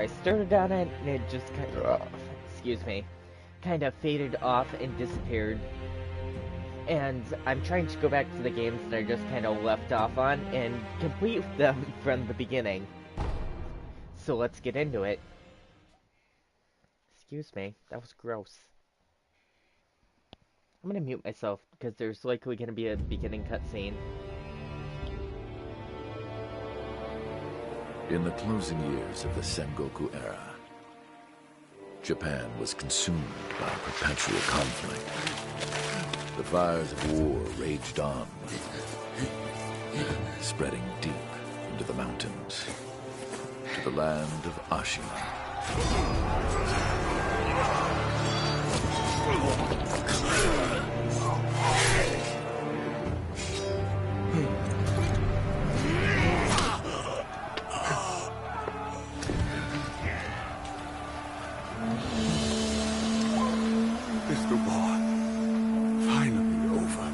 I started on it and it just kind of, excuse me, kind of faded off and disappeared. And I'm trying to go back to the games that I just kind of left off on and complete them from the beginning. So let's get into it. Excuse me, that was gross. I'm gonna mute myself because there's likely gonna be a beginning cutscene. In the closing years of the Sengoku era, Japan was consumed by perpetual conflict. The fires of war raged on, spreading deep into the mountains, to the land of Ashina. Is the war finally over?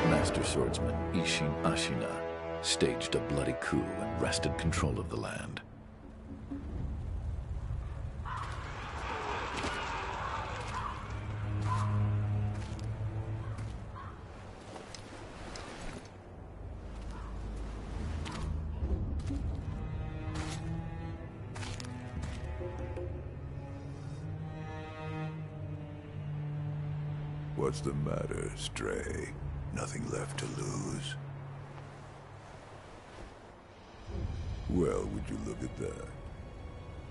Master swordsman Isshin Ashina staged a bloody coup and wrested control of the land. What's the matter, Stray? Nothing left to lose? Well, would you look at that?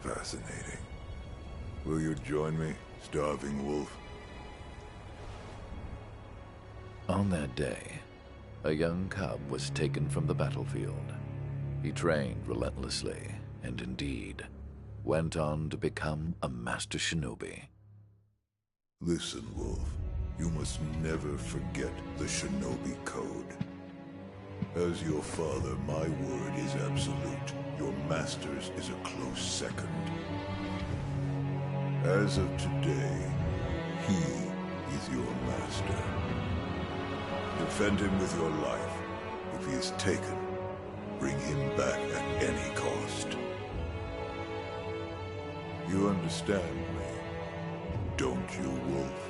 Fascinating. Will you join me, starving wolf? On that day, a young cub was taken from the battlefield. He trained relentlessly, and indeed, went on to become a master shinobi. Listen, Wolf. You must never forget the shinobi code. As your father, my word is absolute. Your master's is a close second. As of today, he is your master. Defend him with your life. If he is taken, bring him back at any cost. You understand me, don't you, Wolf?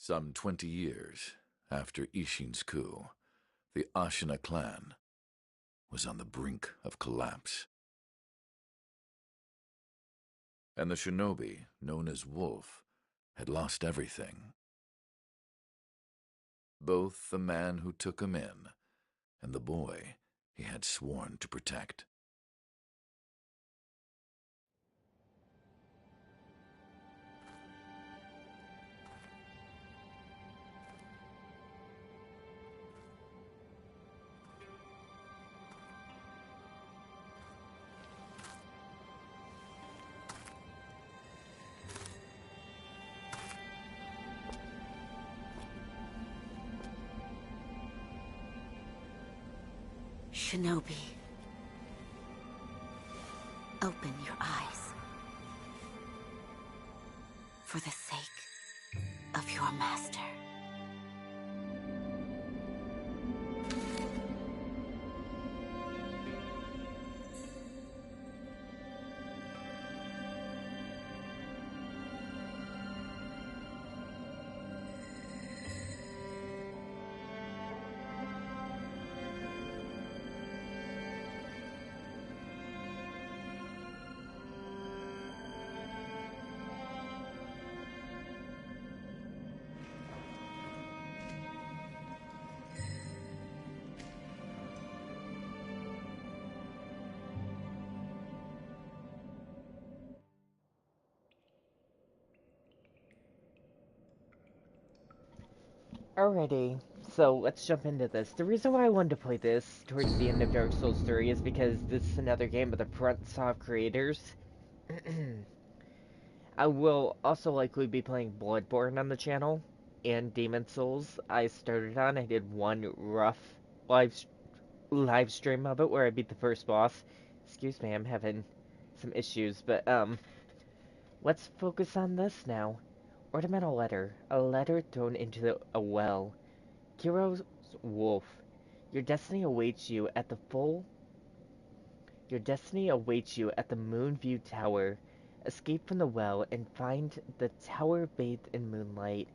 Some 20 years after Isshin's coup, the Ashina clan was on the brink of collapse. And the shinobi, known as Wolf, had lost everything. Both the man who took him in and the boy he had sworn to protect. Shinobi, open your eyes. For the sake of your master. Alrighty, so let's jump into this. The reason why I wanted to play this towards the end of Dark Souls 3 is because this is another game by the FrontSoft creators. I will also likely be playing Bloodborne on the channel, and Demon Souls I started on. I did one rough live, live stream of it where I beat the first boss. Excuse me, I'm having some issues, but let's focus on this now. Ornamental letter. A letter thrown into a well. Kiro's wolf. Your destiny awaits you at the full. Your destiny awaits you at the Moonview Tower. Escape from the well and find the tower bathed in moonlight.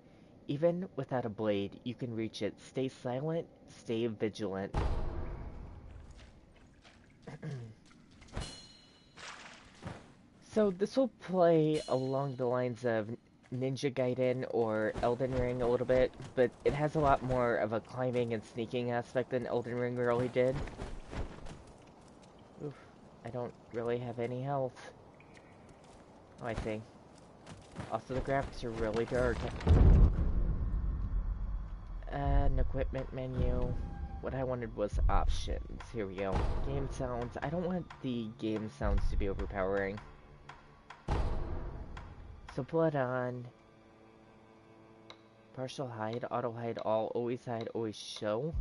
Even without a blade, you can reach it. Stay silent, stay vigilant. So this will play along the lines of Ninja Gaiden or Elden Ring a little bit, but it has a lot more of a climbing and sneaking aspect than Elden Ring really did. Oof, I don't really have any health. Oh, I see. Also, the graphics are really dark. An equipment menu. What I wanted was options. Here we go. Game sounds. I don't want the game sounds to be overpowering. So blood on. Partial hide, auto hide all, always hide, always show.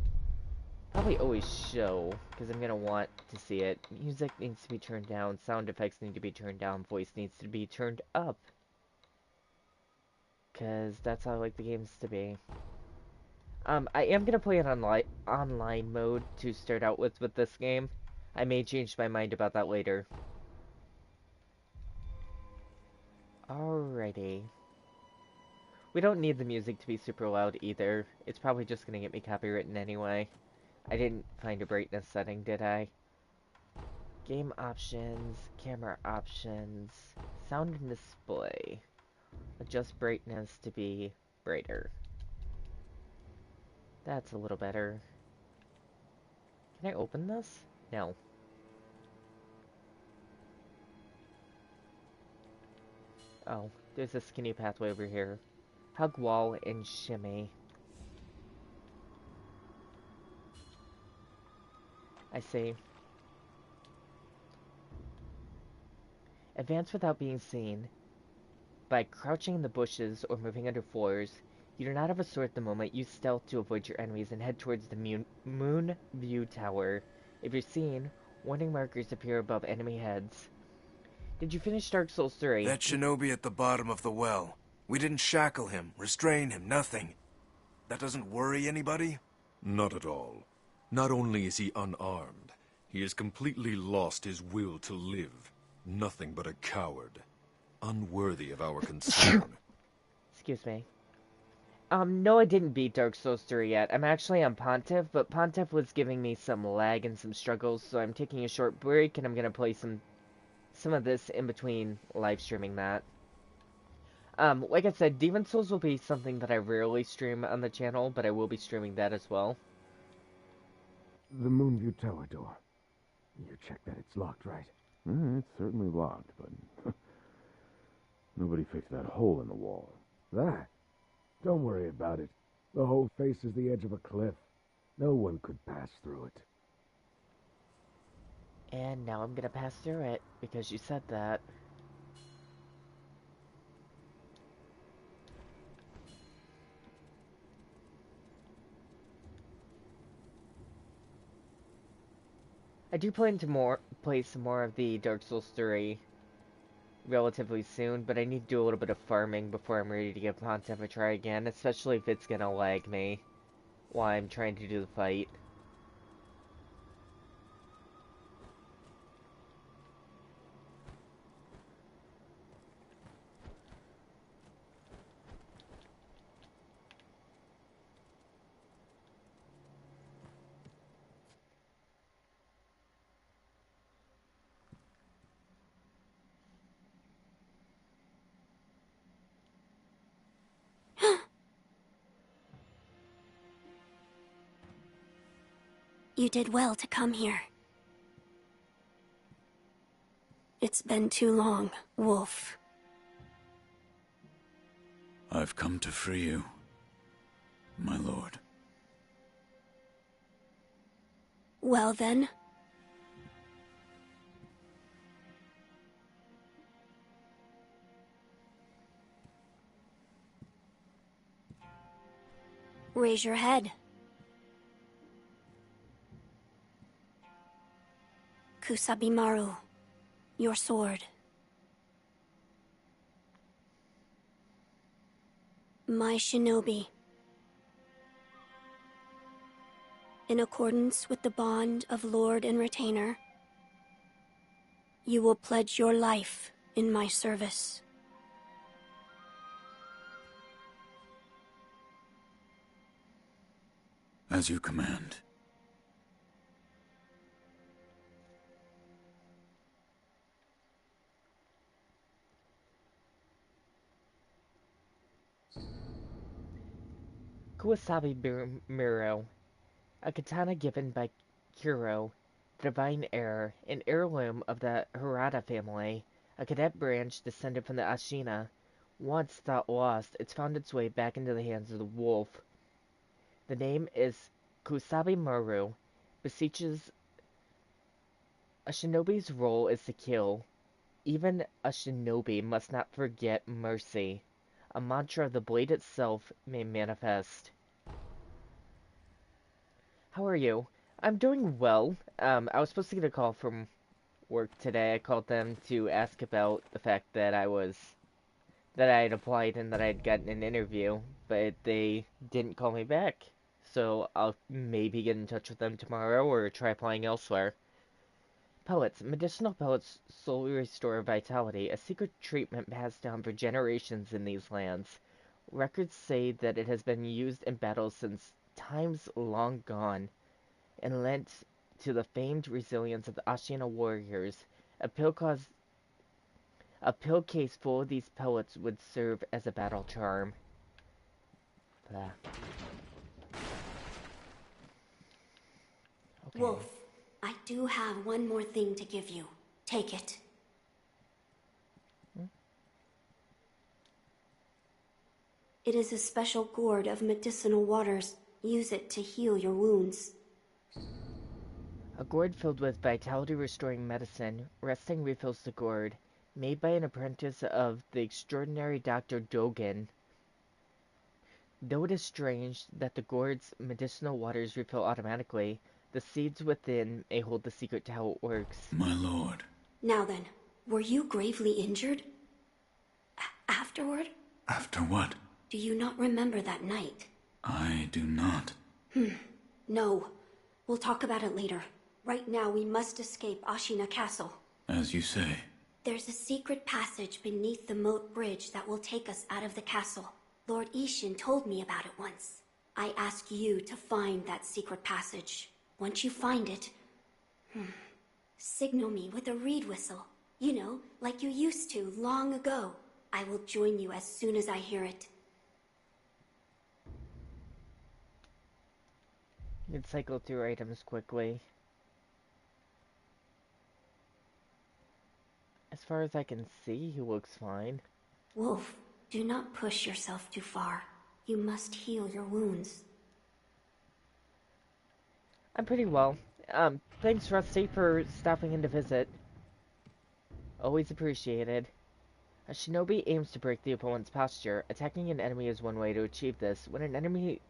Probably always show, because I'm gonna want to see it. Music needs to be turned down, sound effects need to be turned down, voice needs to be turned up. Because that's how I like the games to be. I am gonna play an online mode to start out with this game. I may change my mind about that later. Alrighty. We don't need the music to be super loud either. It's probably just gonna get me copywritten anyway. I didn't find a brightness setting, did I? Game options, camera options, sound and display. Adjust brightness to be brighter. That's a little better. Can I open this? No. Oh, there's a skinny pathway over here. Hug wall and shimmy. I see. Advance without being seen. By crouching in the bushes or moving under floors, you do not have a sword at the moment. Use stealth to avoid your enemies and head towards the Moon View Tower. If you're seen, warning markers appear above enemy heads. Did you finish Dark Souls 3? That shinobi at the bottom of the well. We didn't shackle him, restrain him, nothing. That doesn't worry anybody? Not at all. Not only is he unarmed, he has completely lost his will to live. Nothing but a coward. Unworthy of our concern. Excuse me. No, I didn't beat Dark Souls 3 yet. I'm actually on Pontiff, but Pontiff was giving me some lag and some struggles, so I'm taking a short break, and I'm gonna play some of this in between live streaming that. Like I said, Demon Souls will be something that I rarely stream on the channel, but I will be streaming that as well. The Moonview Tower door. You check that it's locked, right? It's certainly locked, but nobody fixed that hole in the wall. That? Don't worry about it. The hole faces the edge of a cliff. No one could pass through it. And now I'm gonna pass through it, because you said that. I do plan to play some more of the Dark Souls 3 relatively soon, but I need to do a little bit of farming before I'm ready to give Pontiff a try again, especially if it's gonna lag me while I'm trying to do the fight. You did well to come here. It's been too long, Wolf. I've come to free you. my lord. Well then. Raise your head. Kusabimaru, your sword. My shinobi. In accordance with the bond of lord and retainer, you will pledge your life in my service. As you command. Kuwasabi Miro, a katana given by Kuro, the Divine Heir, an heirloom of the Harada family, a cadet branch descended from the Ashina. Once thought lost, it's found its way back into the hands of the wolf. The name is Kusabi Maru, beseeches. A shinobi's role is to kill. Even a shinobi must not forget mercy. A mantra of the blade itself may manifest. How are you? I'm doing well. I was supposed to get a call from work today. I called them to ask about the fact that I had applied and that I had gotten an interview, but they didn't call me back. So I'll maybe get in touch with them tomorrow or try applying elsewhere. Pellets. Medicinal pellets slowly restore vitality, a secret treatment passed down for generations in these lands. Records say that it has been used in battles since times long gone, and lent to the famed resilience of the Ashina warriors. A pill case full of these pellets would serve as a battle charm. Blah. Okay. Wolf, I do have one more thing to give you. Take it. It is a special gourd of medicinal waters. Use it to heal your wounds. A gourd filled with vitality-restoring medicine. Resting refills the gourd. Made by an apprentice of the extraordinary Dr. Dogen. Though it is strange that the gourd's medicinal waters refill automatically, the seeds within may hold the secret to how it works. My lord. Now then, were you gravely injured? Afterward? After what? Do you not remember that night? I do not. No. We'll talk about it later. Right now, we must escape Ashina Castle. As you say. There's a secret passage beneath the moat bridge that will take us out of the castle. Lord Ishin told me about it once. I ask you to find that secret passage. Once you find it, signal me with a reed whistle. You know, like you used to long ago. I will join you as soon as I hear it. You can cycle through items quickly. As far as I can see, he looks fine. Wolf, do not push yourself too far. You must heal your wounds. I'm pretty well. Thanks, Rusty, for stopping in to visit. Always appreciated. A shinobi aims to break the opponent's posture. Attacking an enemy is one way to achieve this. When an enemy's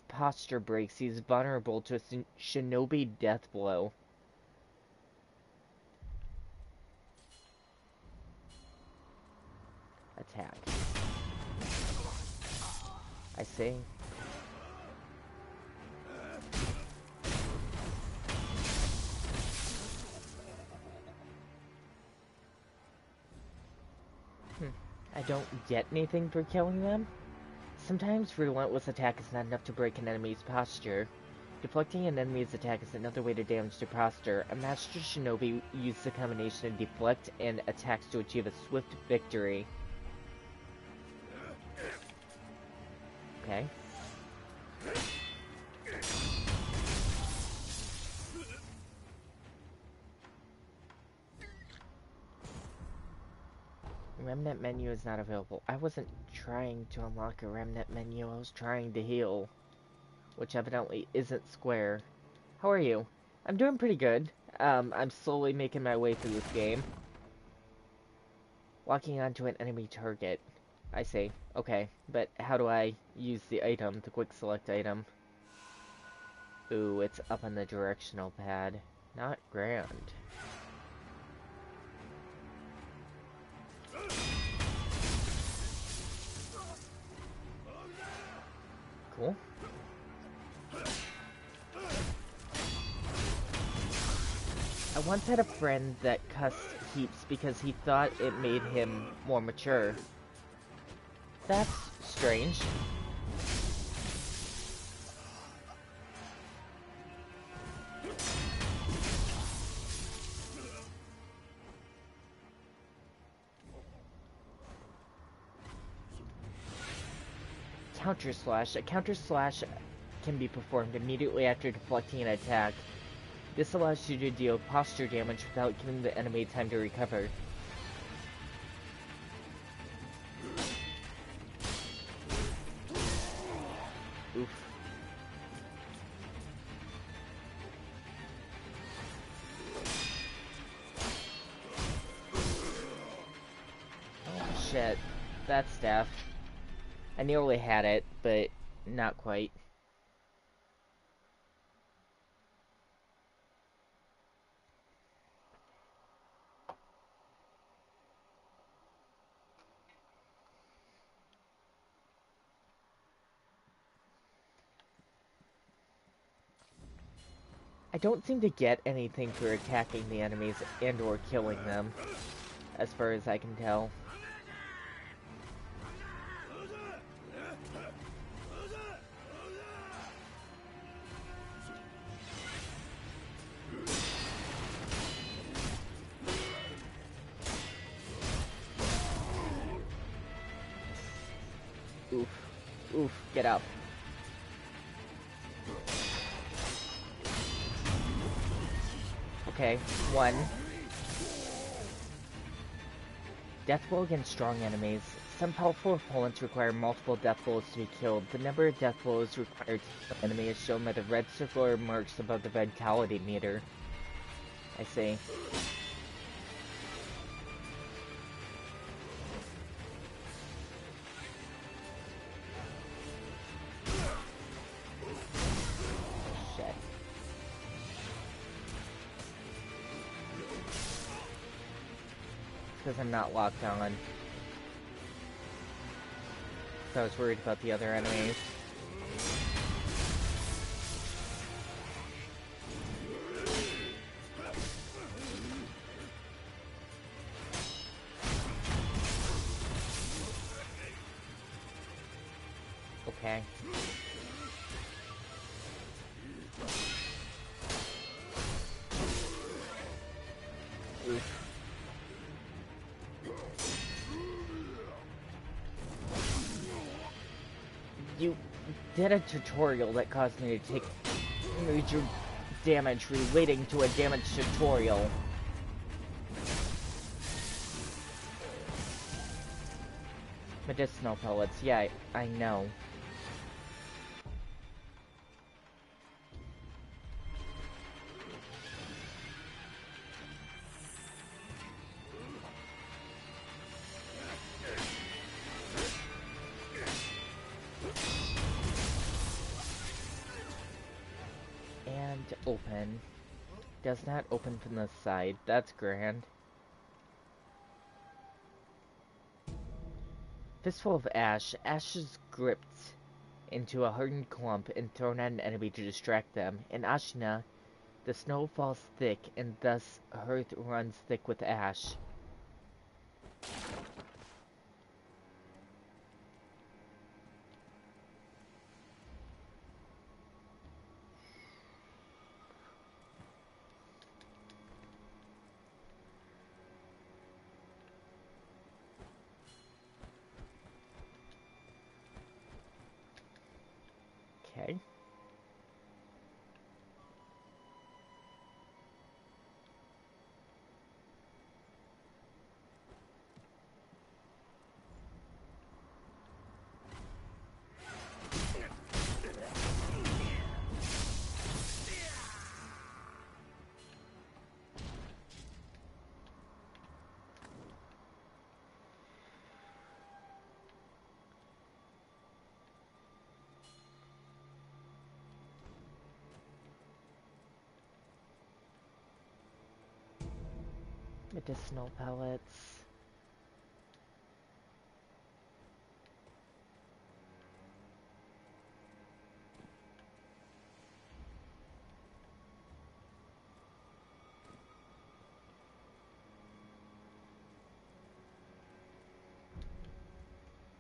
posture breaks, he is vulnerable to a shinobi death blow. Attack. I see. I don't get anything for killing them? Sometimes relentless attack is not enough to break an enemy's posture. Deflecting an enemy's attack is another way to damage their posture. A master shinobi uses the combination of deflect and attacks to achieve a swift victory. Okay. Remnant menu is not available. I wasn't trying to unlock a remnant menu, I was trying to heal. which evidently isn't square. How are you? I'm doing pretty good. I'm slowly making my way through this game. Walking onto an enemy target. I see. Okay, but how do I use the item, the quick select item? Ooh, it's up on the directional pad. Not grand. Cool. I once had a friend that cussed heaps because he thought it made him more mature. That's strange. Counter slash. A counter slash can be performed immediately after deflecting an attack. This allows you to deal posture damage without giving the enemy time to recover. Oof. Oh shit. That staff. I nearly had it, but not quite. I don't seem to get anything for attacking the enemies and or killing them, as far as I can tell. Oof. Oof, get up. Okay, one. Death blow against strong enemies. Some powerful opponents require multiple death blows to be killed. The number of death blows required to kill an enemy is shown by the red circular marks above the vitality meter. I see. Shit. Because I'm not locked on. So I was worried about the other enemies. Okay. Oof. You did a tutorial that caused me to take major damage relating to a damage tutorial. Medicinal pellets, yeah, I know. And open. Does not open from the side. That's grand. Fistful of ash. Ash is gripped into a hardened clump and thrown at an enemy to distract them. In Ashina, the snow falls thick and thus earth runs thick with ash. Okay. Medicinal pellets.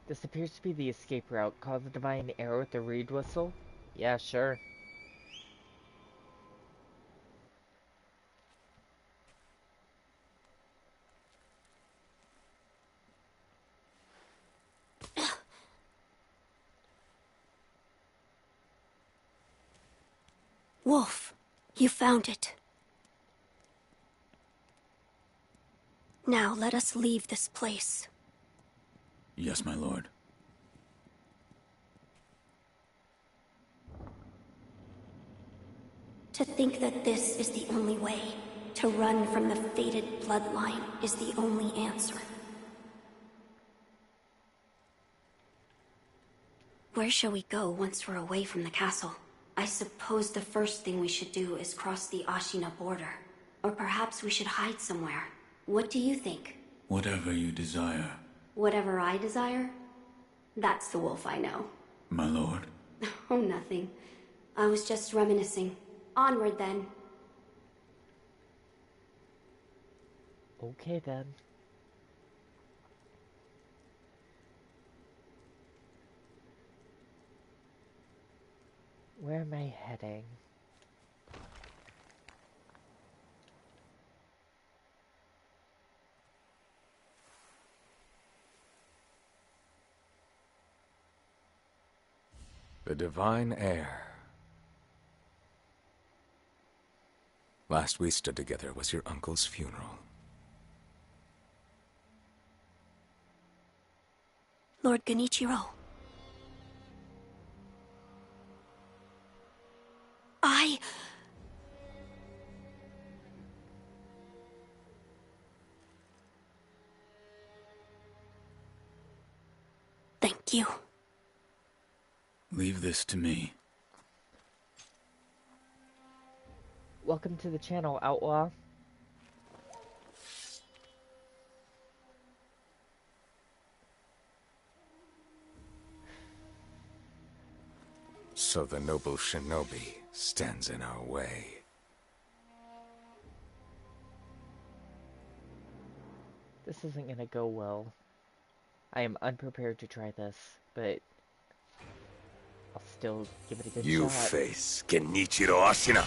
This appears to be the escape route. Call the divine air with the reed whistle? Yeah, sure. Wolf, you found it. Now let us leave this place. Yes, my lord. To think that this is the only way, to run from the fated bloodline, is the only answer. Where shall we go once we're away from the castle? I suppose the first thing we should do is cross the Ashina border. Or perhaps we should hide somewhere. What do you think? Whatever you desire. Whatever I desire? That's the wolf I know. My lord. Oh, nothing. I was just reminiscing. Onward, then. Okay, then. Where am I heading? The divine heir. Last we stood together was your uncle's funeral. Lord Genichiro. Thank you. Leave this to me. Welcome to the channel, Outlaw. So the noble shinobi stands in our way. This isn't gonna go well. I am unprepared to try this, but I'll still give it a good shot. You face Genichiro Ashina.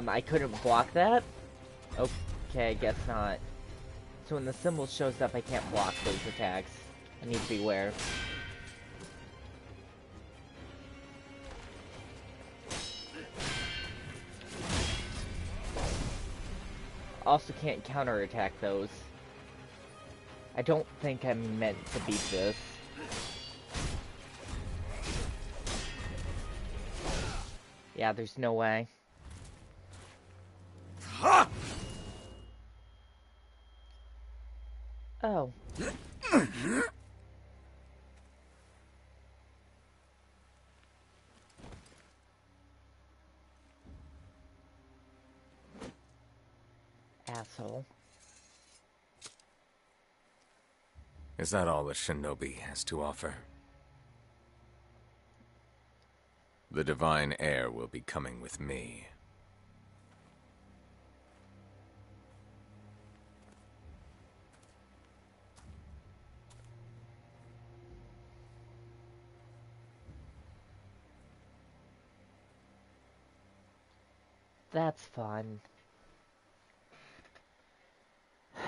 I couldn't block that? Okay, I guess not. So when the symbol shows up, I can't block those attacks. I need to beware. Also can't counterattack those. I don't think I'm meant to beat this. Yeah, there's no way. Oh. Asshole. Is that all the shinobi has to offer? The divine heir will be coming with me. That's fun. I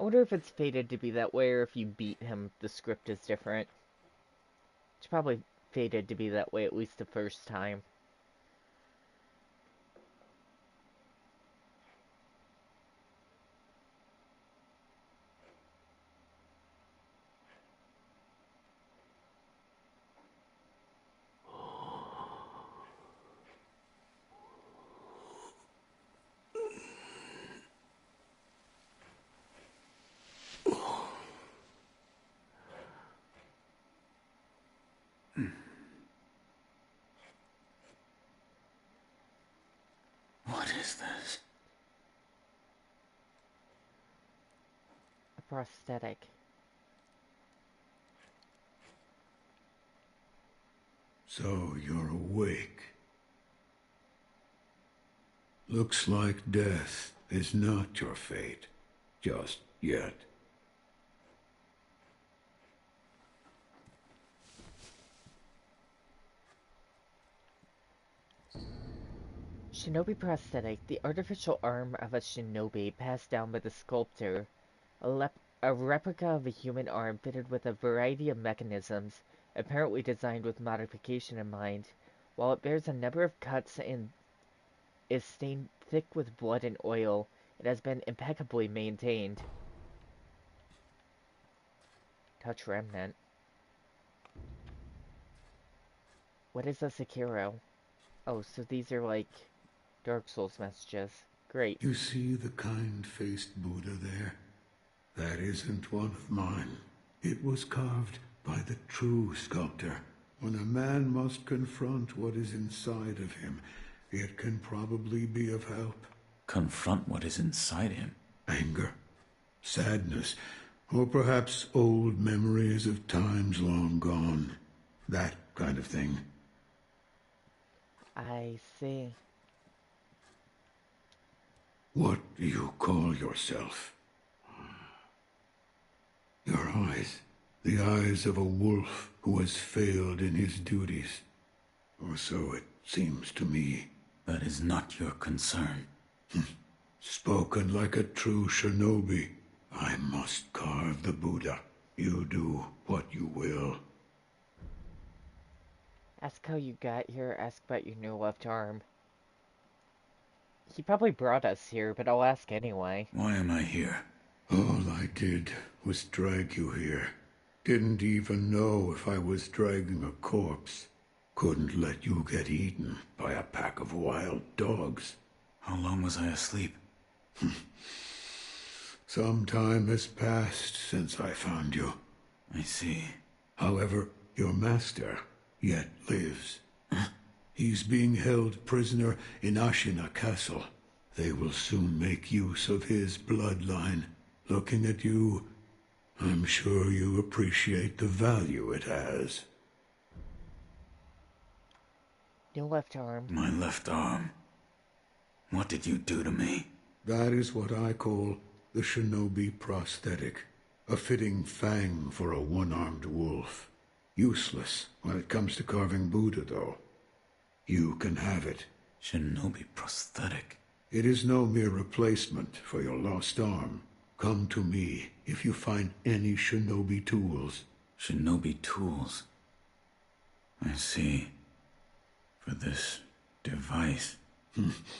wonder if it's fated to be that way, or if you beat him, the script is different. It's probably fated to be that way, at least the first time. is this? A prosthetic. So you're awake. Looks like death is not your fate, just yet. Shinobi prosthetic, the artificial arm of a shinobi passed down by the sculptor. A replica of a human arm fitted with a variety of mechanisms, apparently designed with modification in mind. While it bears a number of cuts and is stained thick with blood and oil, it has been impeccably maintained. Touch remnant. What is a Sekiro? Oh, so these are like Dark Souls messages. Great. You see the kind-faced Buddha there? That isn't one of mine. It was carved by the true sculptor. When a man must confront what is inside of him, it can probably be of help. Confront what is inside him? Anger, sadness, or perhaps old memories of times long gone. That kind of thing. I see. What do you call yourself? Your eyes. The eyes of a wolf who has failed in his duties. Or so it seems to me. That is not your concern. Spoken like a true shinobi. I must carve the Buddha. You do what you will. Ask how you got here, ask about your new left arm. He probably brought us here, but I'll ask anyway. Why am I here? All I did was drag you here. Didn't even know if I was dragging a corpse. Couldn't let you get eaten by a pack of wild dogs. How long was I asleep? Some time has passed since I found you. I see. However, your master yet lives. He's being held prisoner in Ashina Castle. They will soon make use of his bloodline. Looking at you, I'm sure you appreciate the value it has. New left arm. My left arm. What did you do to me? That is what I call the shinobi prosthetic. A fitting fang for a one-armed wolf. Useless when it comes to carving Buddha, though. You can have it. Shinobi prosthetic? It is no mere replacement for your lost arm. Come to me if you find any shinobi tools. Shinobi tools? I see. For this device.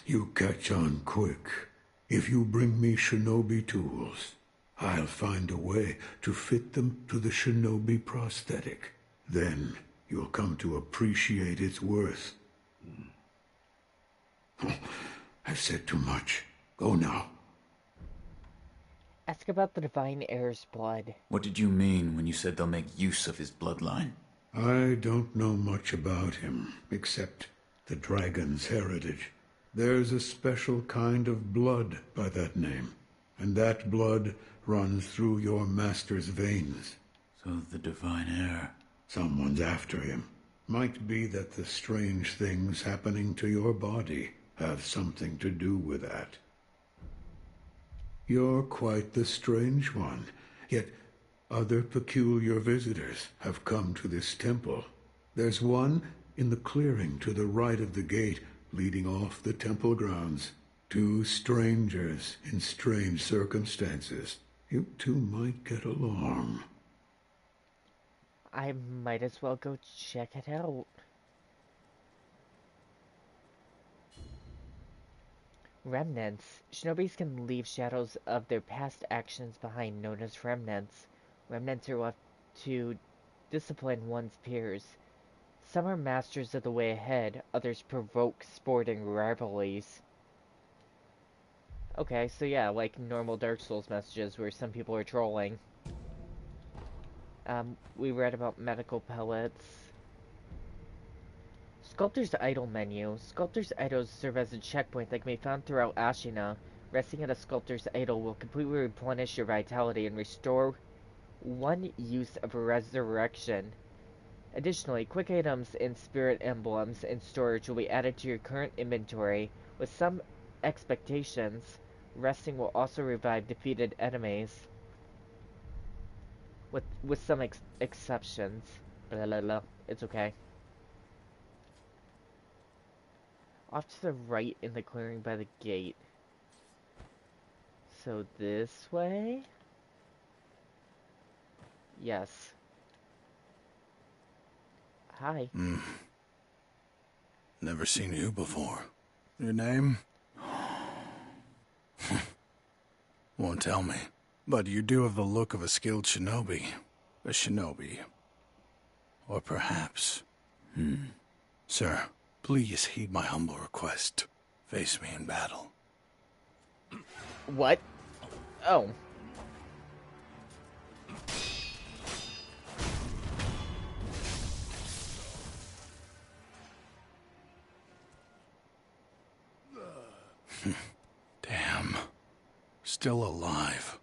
You catch on quick. If you bring me shinobi tools, I'll find a way to fit them to the shinobi prosthetic. Then you'll come to appreciate its worth. I've said too much. Go now. Ask about the Divine Heir's blood. What did you mean when you said they'll make use of his bloodline? I don't know much about him, except the dragon's heritage. There's a special kind of blood by that name, and that blood runs through your master's veins. So the Divine Heir... Someone's after him. Might be that the strange things happening to your body have something to do with that. You're quite the strange one, yet other peculiar visitors have come to this temple. There's one in the clearing to the right of the gate leading off the temple grounds. Two strangers in strange circumstances. You two might get along. I might as well go check it out. Remnants. Shinobis can leave shadows of their past actions behind, known as remnants. Remnants are left to discipline one's peers. Some are masters of the way ahead, others provoke sporting rivalries. Okay, so yeah, like normal Dark Souls messages where some people are trolling. We read about medical pellets. Sculptor's Idol menu. Sculptor's Idols serve as a checkpoint that can be found throughout Ashina. Resting at a Sculptor's Idol will completely replenish your vitality and restore one use of Resurrection. Additionally, quick items and spirit emblems in storage will be added to your current inventory. With some expectations, resting will also revive defeated enemies. With some exceptions. Blah, blah, blah. It's okay. Off to the right in the clearing by the gate. So this way? Yes. Hi. Never seen you before. Your name? Won't tell me. But you do have the look of a skilled shinobi. A shinobi. Or perhaps... Sir, please heed my humble request. Face me in battle. What? Oh. Damn. Still alive.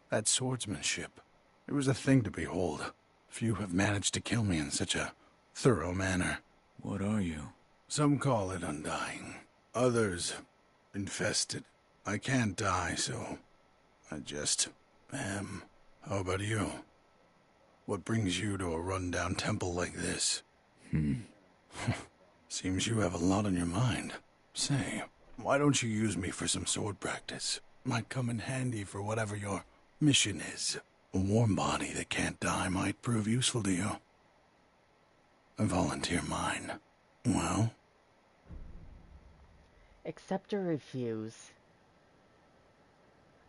That swordsmanship. It was a thing to behold. Few have managed to kill me in such a thorough manner. What are you? Some call it undying. Others, infested. I can't die, so I just am. How about you? What brings you to a rundown temple like this? Seems you have a lot on your mind. Say, why don't you use me for some sword practice? Might come in handy for whatever your mission is. A warm body that can't die might prove useful to you. I volunteer mine. Well? Accept or refuse.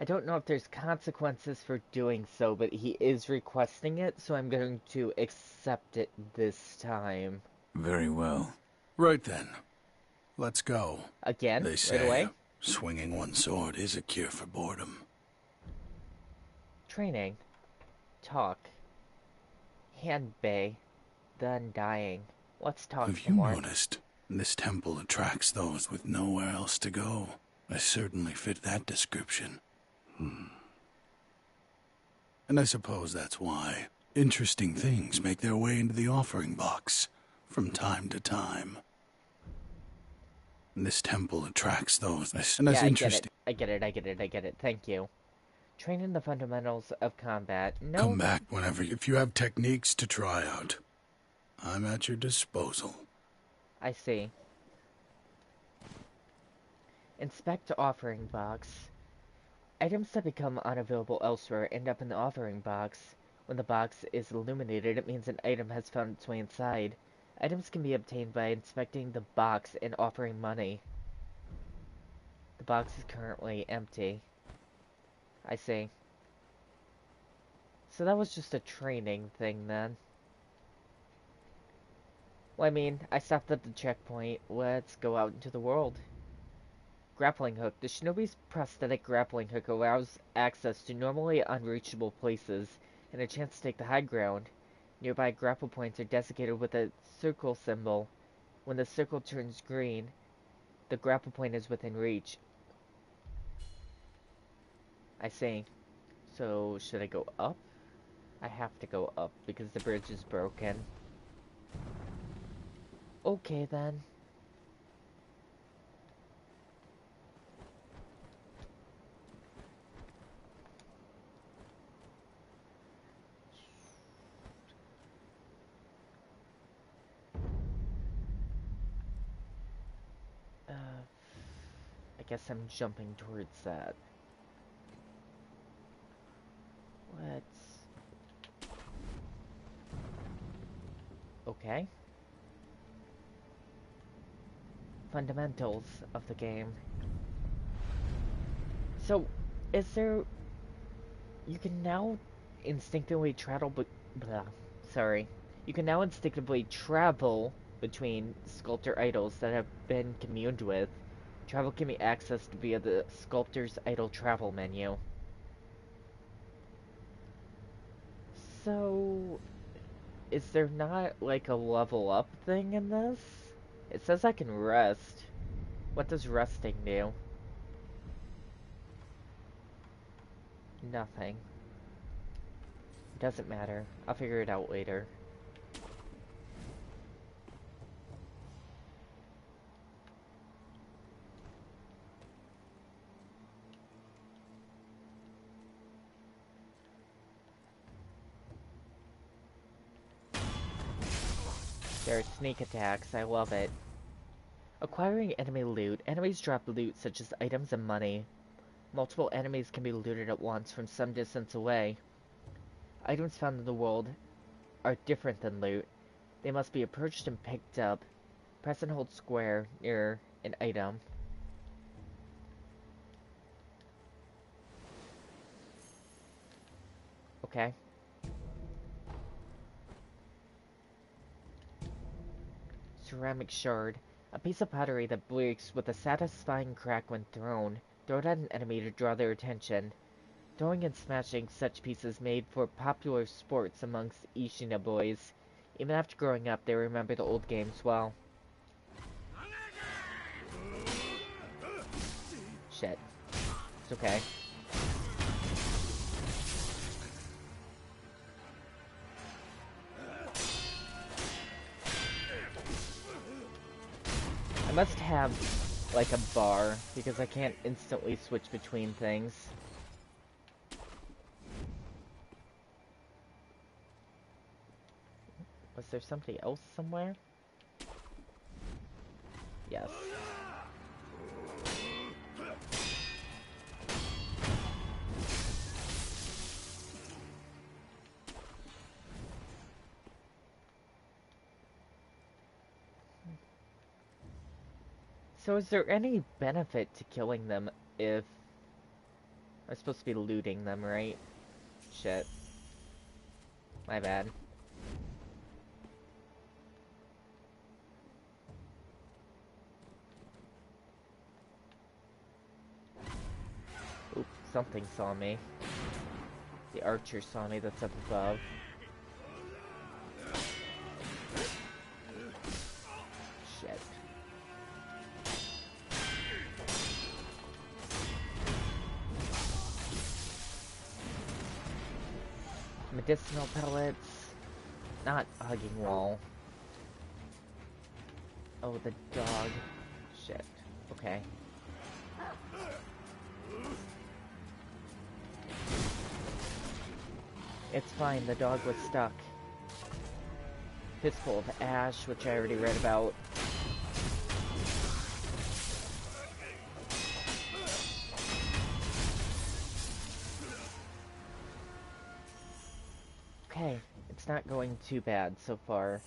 I don't know if there's consequences for doing so, but he is requesting it, so I'm going to accept it this time. Very well. Right then. Let's go. Again? They say right away? Swinging one sword is a cure for boredom. Training. Talk. Hand bay. The Undying. Let's talk Have some you more. noticed? This temple attracts those with nowhere else to go. I certainly fit that description. And I suppose that's why interesting things make their way into the offering box from time to time. This temple attracts those, and that's interesting. I get it. Thank you. Training the fundamentals of combat. No. Come back whenever, if you have techniques to try out. I'm at your disposal. I see. Inspect offering box. Items that become unavailable elsewhere end up in the offering box. When the box is illuminated, it means an item has found its way inside. Items can be obtained by inspecting the box and offering money. The box is currently empty. I see. So that was just a training thing then. Well, I mean, I stopped at the checkpoint. Let's go out into the world. Grappling hook. The shinobi's prosthetic grappling hook allows access to normally unreachable places and a chance to take the high ground. Nearby grapple points are designated with a circle symbol. When the circle turns green, the grapple point is within reach. I see. So, should I go up? I have to go up because the bridge is broken. Okay then. I guess I'm jumping towards that. Let's... Okay. Fundamentals of the game. So, is there... You can now instinctively travel, You can now instinctively travel between sculptor idols that have been communed with. Travel can be accessed via the Sculptor's Idle Travel menu. So, is there not, like, a level up thing in this? It says I can rest. What does resting do? Nothing. Doesn't matter. I'll figure it out later. There are sneak attacks, I love it. Acquiring enemy loot. Enemies drop loot such as items and money. Multiple enemies can be looted at once from some distance away. Items found in the world are different than loot. They must be approached and picked up. Press and hold square near an item. Okay. Ceramic shard. A piece of pottery that breaks with a satisfying crack when thrown. Throw it at an enemy to draw their attention. Throwing and smashing such pieces made for popular sports amongst Ishina boys. Even after growing up, they remember the old games well. Shit. It's okay. I must have, like, a bar, because I can't instantly switch between things. Was there somebody else somewhere? Yes. So is there any benefit to killing them if... I'm supposed to be looting them, right? Shit. My bad. Oops, something saw me. The archer saw me that's up above. Shit. Medicinal pellets. Not hugging wall. Oh, the dog. Shit. Okay. It's fine, the dog was stuck. Fistful of ash, which I already read about. Okay, it's not going too bad so far.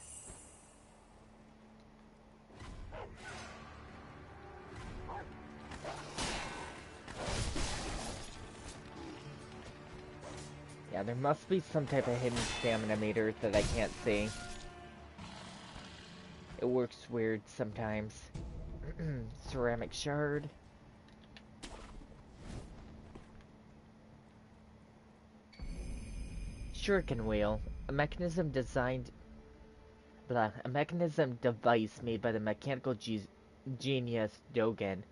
Yeah, there must be some type of hidden stamina meter that I can't see. It works weird sometimes. Ceramic shard. Shuriken wheel. A mechanism device made by the mechanical genius Dogen.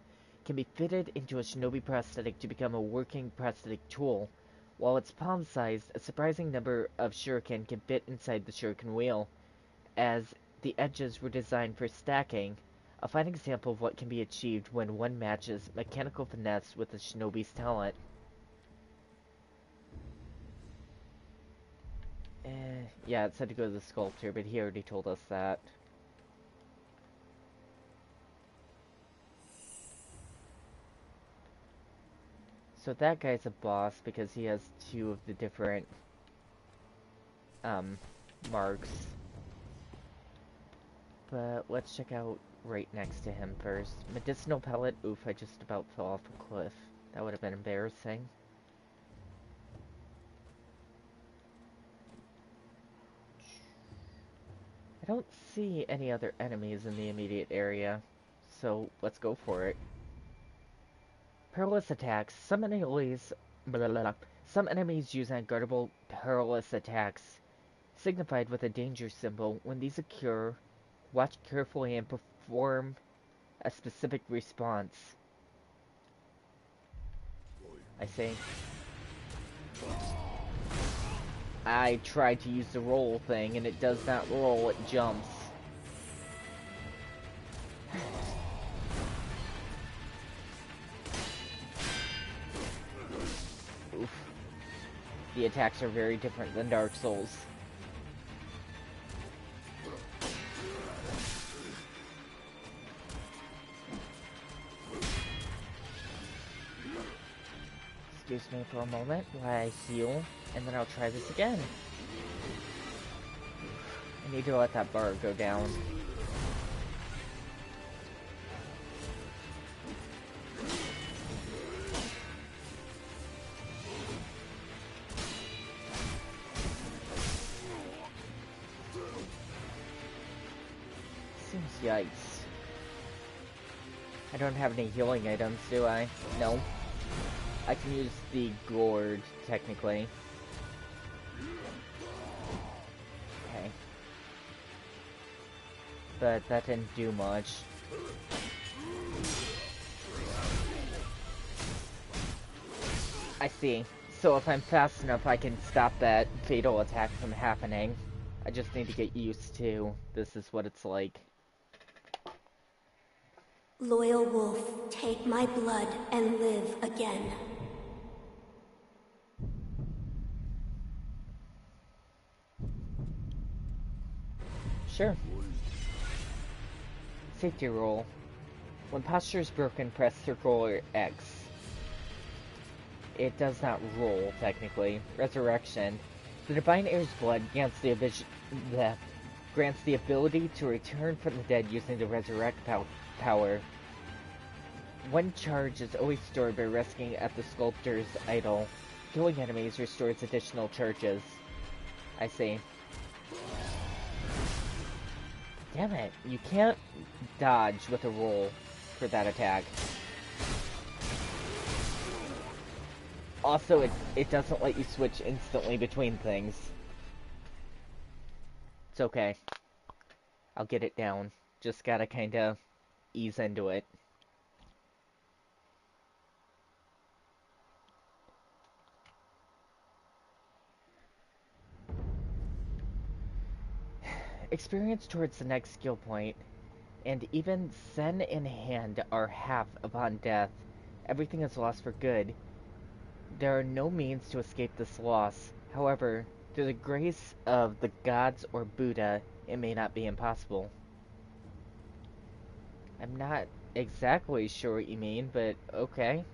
Can be fitted into a shinobi prosthetic to become a working prosthetic tool. While it's palm-sized, a surprising number of shuriken can fit inside the shuriken wheel, as the edges were designed for stacking, a fine example of what can be achieved when one matches mechanical finesse with a shinobi's talent. Yeah, it said to go to the sculptor, but he already told us that. So that guy's a boss because he has two of the different, marks. But let's check out right next to him first. Medicinal pellet. Oof, I just about fell off a cliff. That would have been embarrassing. I don't see any other enemies in the immediate area, so let's go for it. Perilous attacks. Some enemies use unguardable perilous attacks, signified with a danger symbol. When these occur, watch carefully and perform a specific response. I say. I tried to use the roll thing and it does not roll, it jumps. Oof. The attacks are very different than Dark Souls. Excuse me for a moment while I heal, and then I'll try this again. I need to let that bar go down. Seems yikes. I don't have any healing items, do I? No. I can use the gourd, technically. Okay. But that didn't do much. I see. So if I'm fast enough, I can stop that fatal attack from happening. I just need to get used to this is what it's like. Loyal wolf, take my blood and live again. Sure. Safety roll. When posture is broken, press circle or X. It does not roll, technically. Resurrection. The Divine Heir's blood grants the ability to return from the dead using the resurrect power. One charge is always stored by resting at the sculptor's idol. Killing enemies restores additional charges. I see. Damn it, you can't dodge with a roll for that attack. Also, it doesn't let you switch instantly between things. It's okay. I'll get it down. Just gotta kinda ease into it. Experience towards the next skill point, and even Sen in hand are half upon death. Everything is lost for good. There are no means to escape this loss. However, through the grace of the gods or Buddha, it may not be impossible. I'm not exactly sure what you mean, but okay.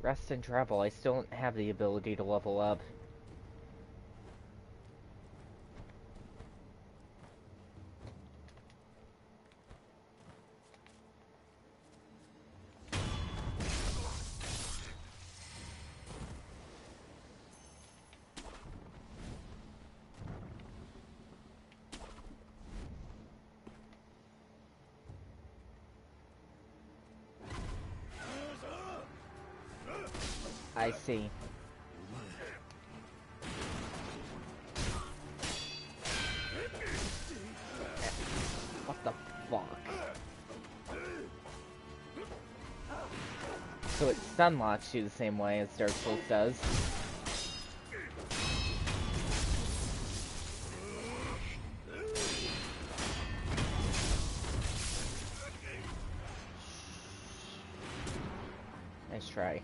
Rest and travel. I still don't have the ability to level up. I see. What the fuck? So it stun locks you the same way as Dark Souls does. Nice try.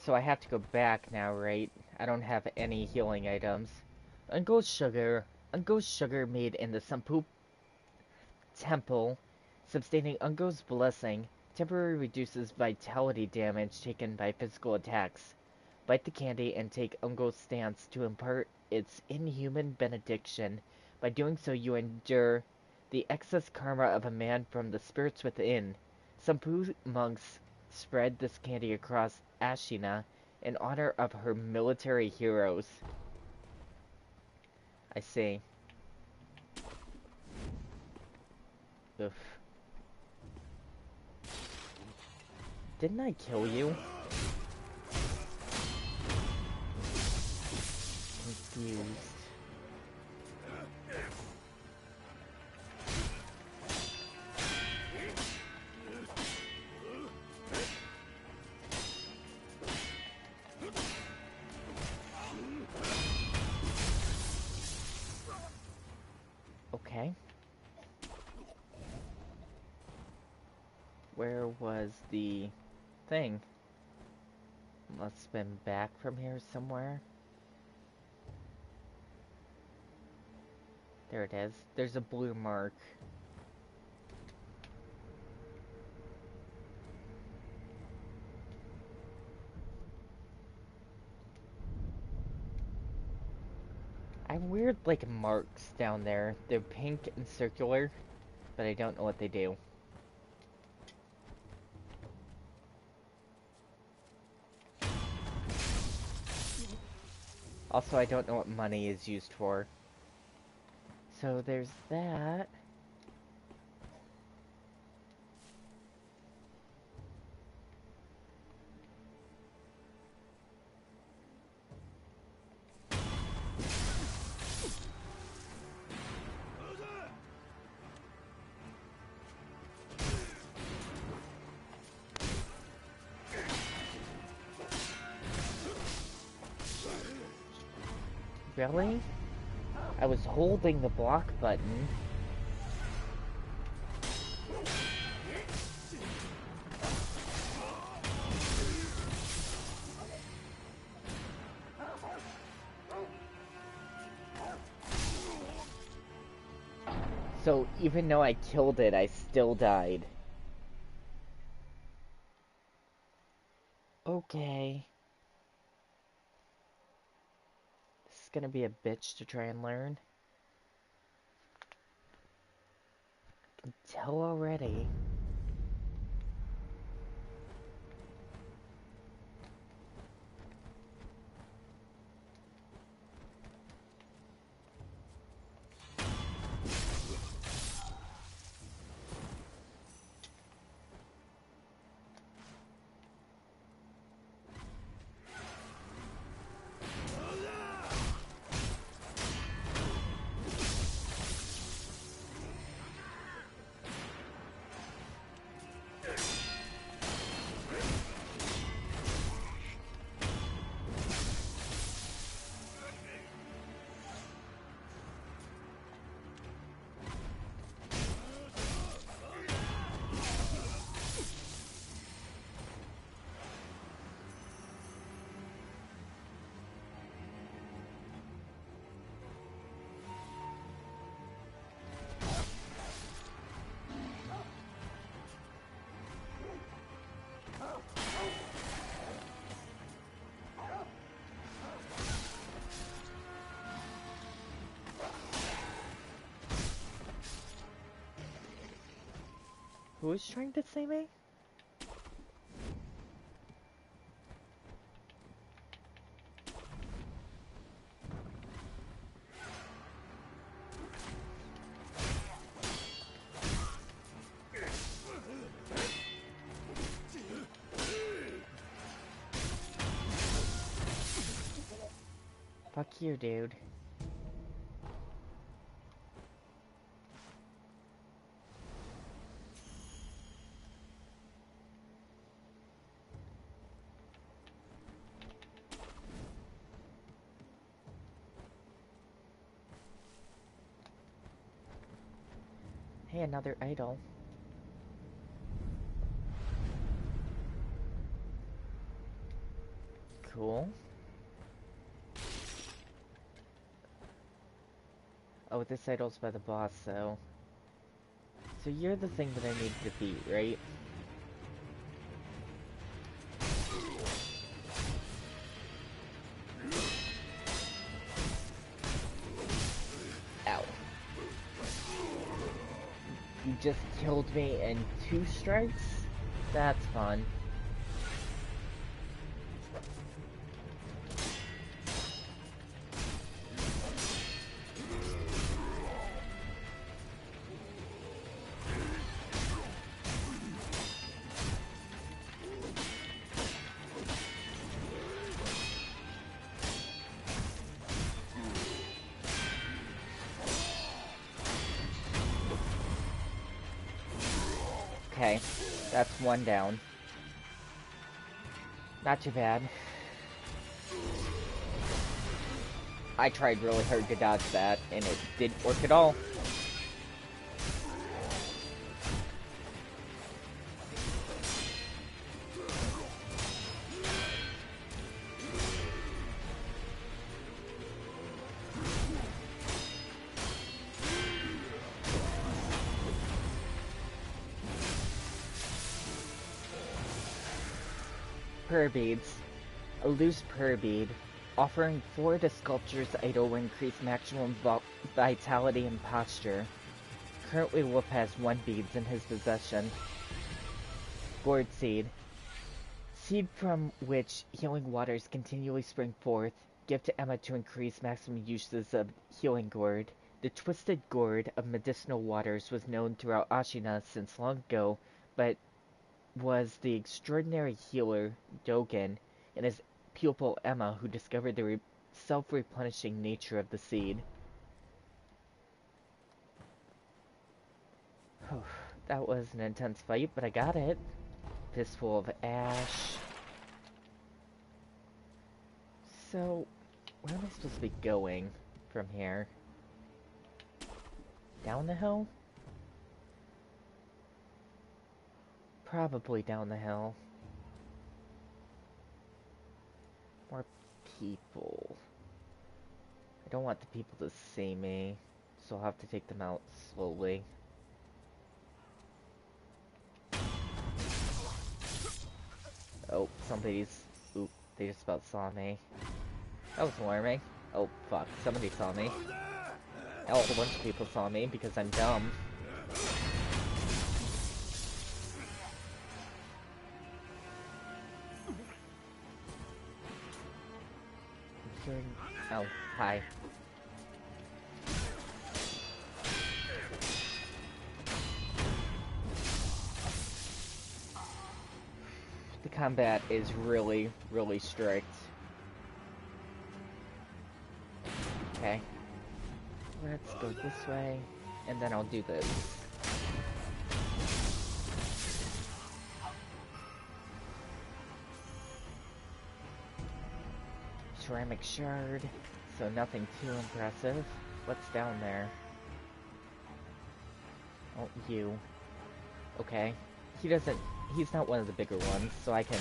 So I have to go back now, right? I don't have any healing items. Ungo's sugar. Ungo's sugar made in the Sampu temple, sustaining Ungo's blessing, temporarily reduces vitality damage taken by physical attacks. Bite the candy and take Ungo's stance to impart its inhuman benediction. By doing so, you endure the excess karma of a man from the spirits within. Sampu monks spread this candy across Ashina in honor of her military heroes. I see. Oof. Didn't I kill you? Confused. Okay. Where was the thing? Must have been back from here somewhere. There it is. There's a blue mark. I have weird, like, marks down there. They're pink and circular, but I don't know what they do. Also, I don't know what money is used for. So there's that. Really? I was holding the block button. So even though I killed it, I still died. Okay. This is gonna be a bitch to try and learn. I can tell already. Who is trying to save me? Fuck you, dude. Hey, another idol. Cool. Oh, this idol's by the boss, so... So you're the thing that I need to defeat, right? Ow. You just killed me in 2 strikes? That's fun. Okay, that's one down. Not too bad. I tried really hard to dodge that, and it didn't work at all. Prayer beads. A loose prayer bead. Offering 4 to sculpture's idol will increase maximum vitality and posture. Currently Wolf has 1 bead in his possession. Gourd seed. Seed from which healing waters continually spring forth. Give to Emma to increase maximum uses of healing gourd. The twisted gourd of medicinal waters was known throughout Ashina since long ago, but was the extraordinary healer Dogen and his pupil Emma who discovered the self-replenishing nature of the seed. That was an intense fight, but I got it. Fistful of ash. So, where am I supposed to be going from here? Down the hill? Probably down the hill. More people. I don't want the people to see me, so I'll have to take them out slowly. Oh, somebody's... Oop, they just about saw me. That was alarming. Oh, fuck, somebody saw me. Hell, a bunch of people saw me because I'm dumb. Oh, hi. The combat is really, really strict. Okay. Let's go this way, and then I'll do this. Ceramic shard, so nothing too impressive. What's down there? Oh, you. Okay. He's not one of the bigger ones, so I can...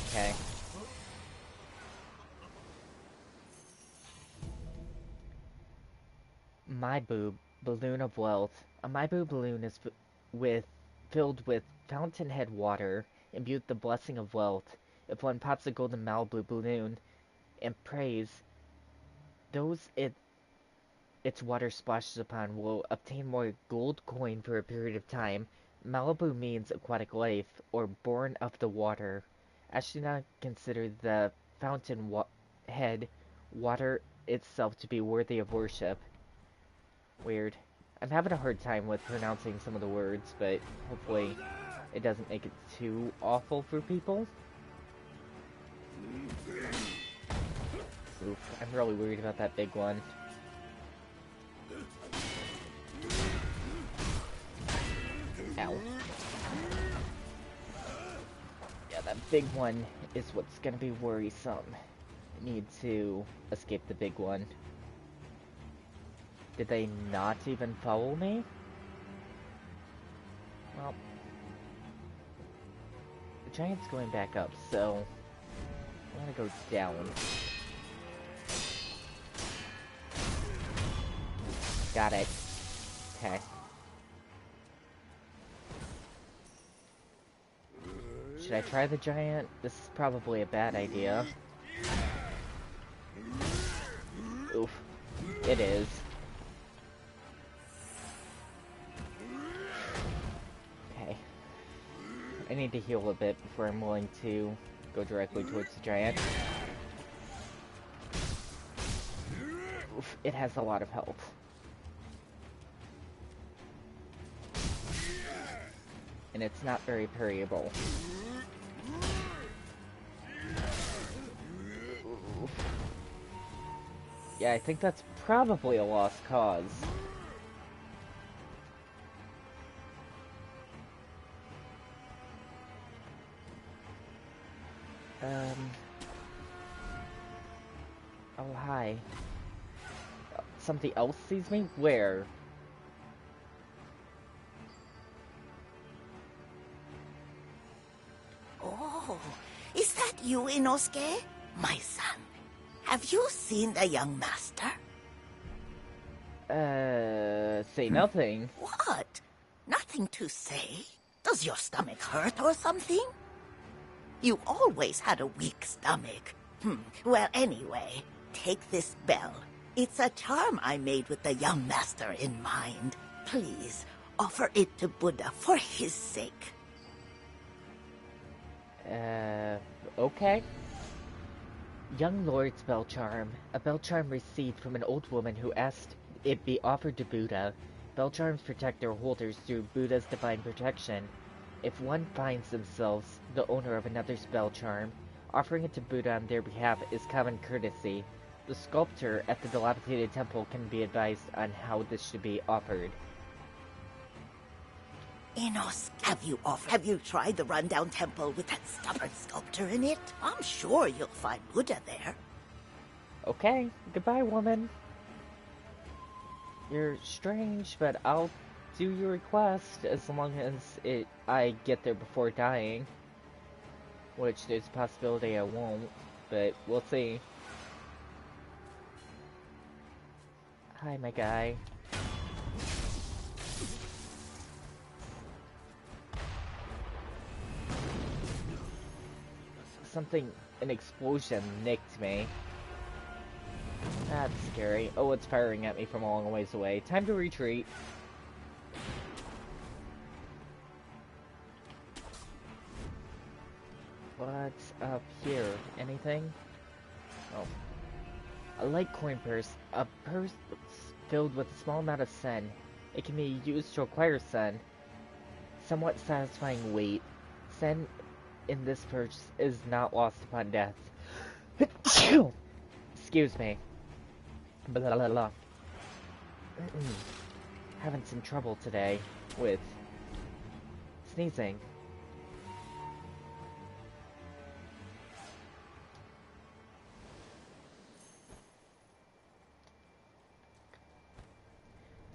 Okay. My boob, balloon of wealth. A my boob balloon is filled with fountainhead water, imbued with the blessing of wealth. If one pops a golden Malibu balloon and prays, those its water splashes upon will obtain more gold coin for a period of time. Malibu means aquatic life, or born of the water. Ashina considered the fountainhead water itself to be worthy of worship. Weird. I'm having a hard time with pronouncing some of the words, but hopefully it doesn't make it too awful for people. Oof, I'm really worried about that big one. Ow. Yeah, that big one is what's gonna be worrisome. I need to escape the big one. Did they not even follow me? Well, the giant's going back up, so I'm gonna go down. Got it. Okay. Should I try the giant? This is probably a bad idea. Oof. It is. Okay. I need to heal a bit before I'm willing to go directly towards the giant. Oof, it has a lot of health. And it's not very parryable. Oof. Yeah, I think that's probably a lost cause. Oh, hi. Something else sees me? Where? Oh, is that you, Inosuke? My son. Have you seen the young master? Say nothing. What? Nothing to say? Does your stomach hurt or something? You always had a weak stomach. Well, anyway, take this bell. It's a charm I made with the young master in mind. Please, offer it to Buddha for his sake. Okay. Young Lord's bell charm. A bell charm received from an old woman who asked it be offered to Buddha. Bell charms protect their holders through Buddha's divine protection. If one finds themselves the owner of another bell charm, offering it to Buddha on their behalf is common courtesy. The sculptor at the dilapidated temple can be advised on how this should be offered. Enos, have you tried the rundown temple with that stubborn sculptor in it? I'm sure you'll find Buddha there. Okay, goodbye, woman. You're strange, but I'll do your request as long as I get there before dying. Which there's a possibility I won't, but we'll see. Hi, my guy. An explosion nicked me. That's scary. Oh, it's firing at me from a long ways away. Time to retreat. What's up here? Anything? Oh. A light coin purse. A purse filled with a small amount of sen. It can be used to acquire sen. Somewhat satisfying weight. Sen in this purse is not lost upon death. Excuse me. Blah, blah, blah. Having some trouble today with sneezing.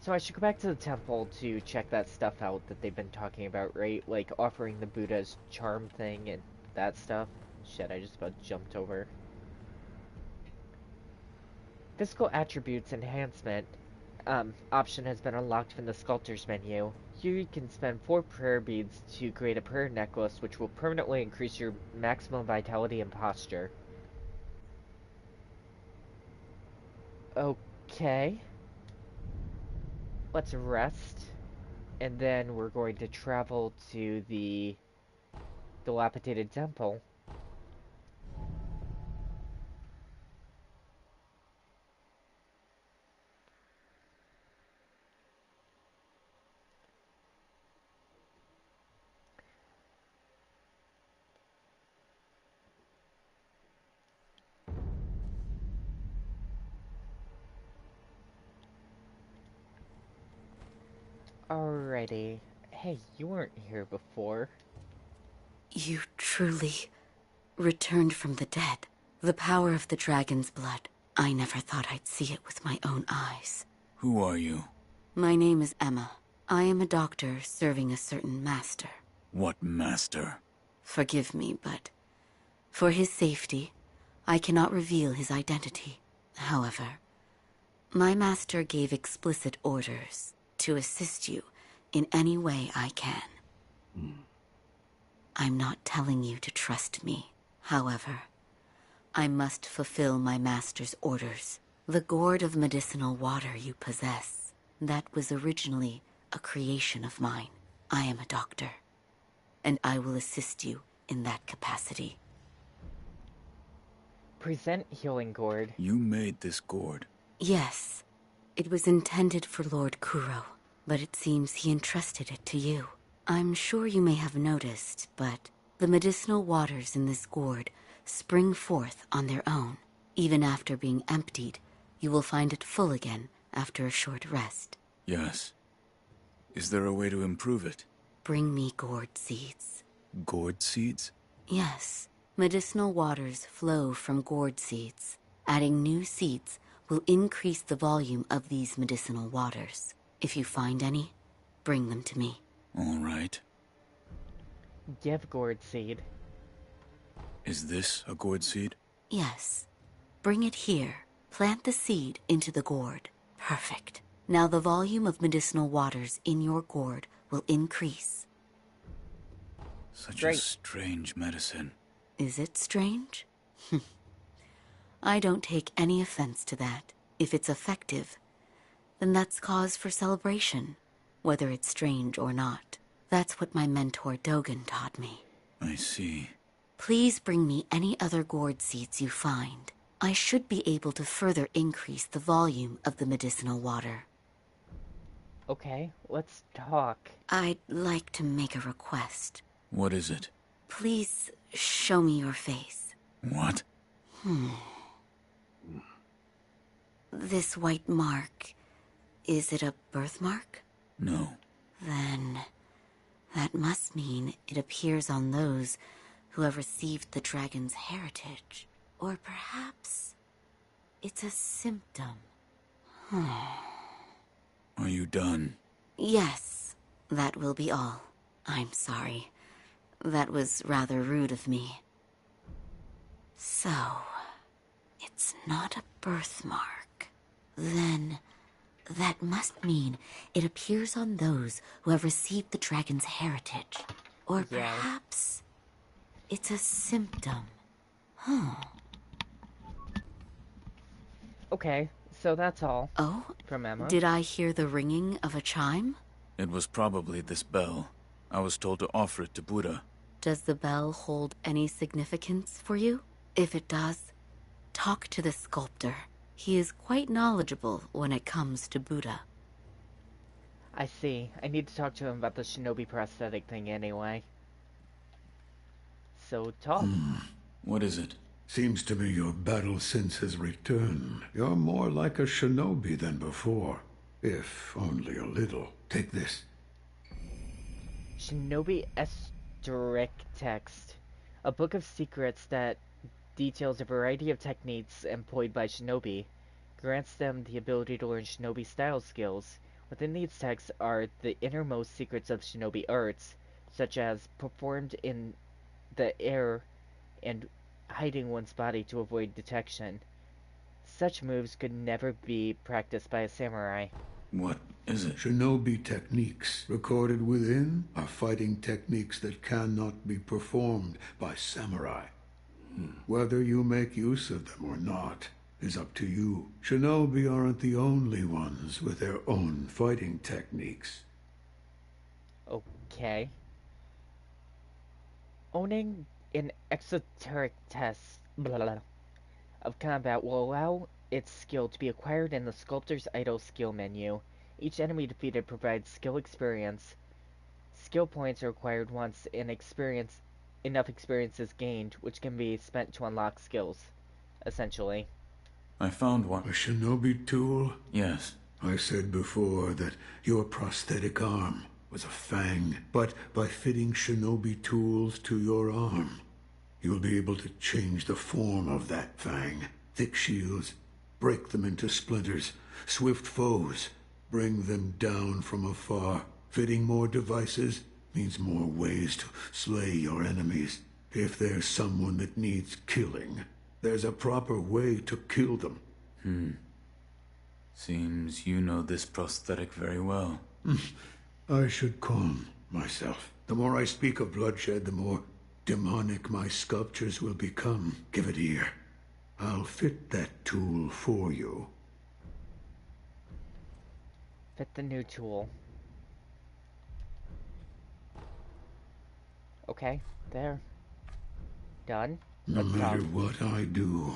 So I should go back to the temple to check that stuff out that they've been talking about, right? Like offering the Buddha's charm thing and that stuff. Shit, I just about jumped over. Physical attributes enhancement option has been unlocked from the sculptor's menu. Here you can spend 4 prayer beads to create a prayer necklace which will permanently increase your maximum vitality and posture. Okay. Let's rest, and then we're going to travel to the dilapidated temple. Alrighty. Hey, you weren't here before. You truly returned from the dead. The power of the dragon's blood. I never thought I'd see it with my own eyes. Who are you? My name is Emma. I am a doctor serving a certain master. What master? Forgive me, but for his safety, I cannot reveal his identity. However, my master gave explicit orders to assist you in any way I can. I'm not telling you to trust me. However, I must fulfill my master's orders. The gourd of medicinal water you possess, that was originally a creation of mine. I am a doctor, and I will assist you in that capacity. Present healing gourd. You made this gourd? Yes. It was intended for Lord Kuro, but it seems he entrusted it to you. I'm sure you may have noticed, but the medicinal waters in this gourd spring forth on their own. Even after being emptied, You will find it full again after a short rest. Yes. Is there a way to improve it? Bring me gourd seeds. Gourd seeds? Yes. Medicinal waters flow from gourd seeds. Adding new seeds will increase the volume of these medicinal waters. If you find any, bring them to me. All right. Give gourd seed. Is this a gourd seed? Yes. Bring it here. Plant the seed into the gourd. Perfect. Now the volume of medicinal waters in your gourd will increase. Such a strange medicine. Is it strange? I don't take any offense to that. If it's effective, then that's cause for celebration, whether it's strange or not. That's what my mentor Dogen taught me. I see. Please bring me any other gourd seeds you find. I should be able to further increase the volume of the medicinal water. Okay, let's talk. I'd like to make a request. What is it? Please show me your face. What? This white mark, is it a birthmark? No. Then that must mean it appears on those who have received the dragon's heritage. Or perhaps it's a symptom. Are you done? Yes, that will be all. I'm sorry. That was rather rude of me. So, it's not a birthmark. Then, that must mean it appears on those who have received the dragon's heritage. Or perhaps it's a symptom. Okay, so that's all. Oh? From Emma. Did I hear the ringing of a chime? It was probably this bell. I was told to offer it to Buddha. Does the bell hold any significance for you? If it does, talk to the sculptor. He is quite knowledgeable when it comes to Buddha. I see. I need to talk to him about the shinobi prosthetic thing anyway. So, talk. What is it? Seems to me your battle sense has returned. You're more like a shinobi than before, if only a little. Take this. Shinobi Asterisk Text. A book of secrets that details a variety of techniques employed by shinobi, grants them the ability to learn shinobi style skills. Within these texts are the innermost secrets of shinobi arts, such as performed in the air and hiding one's body to avoid detection. Such moves could never be practiced by a samurai. What is it? Shinobi techniques recorded within are fighting techniques that cannot be performed by samurai. Whether you make use of them or not is up to you. Shinobi aren't the only ones with their own fighting techniques. Okay. Owning an exoteric test of combat will allow its skill to be acquired in the sculptor's idle skill menu. Each enemy defeated provides skill experience. Skill points are acquired once enough experience is gained, which can be spent to unlock skills, essentially. I found one. A shinobi tool? Yes. I said before that your prosthetic arm was a fang, but by fitting shinobi tools to your arm, you'll be able to change the form of that fang. Thick shields, break them into splinters. Swift foes, bring them down from afar. Fitting more devices means more ways to slay your enemies. If there's someone that needs killing, there's a proper way to kill them. Seems you know this prosthetic very well. I should calm myself. The more I speak of bloodshed, the more demonic my sculptures will become. Give it here. I'll fit that tool for you. Fit the new tool. Okay, there. Done. No matter what I do,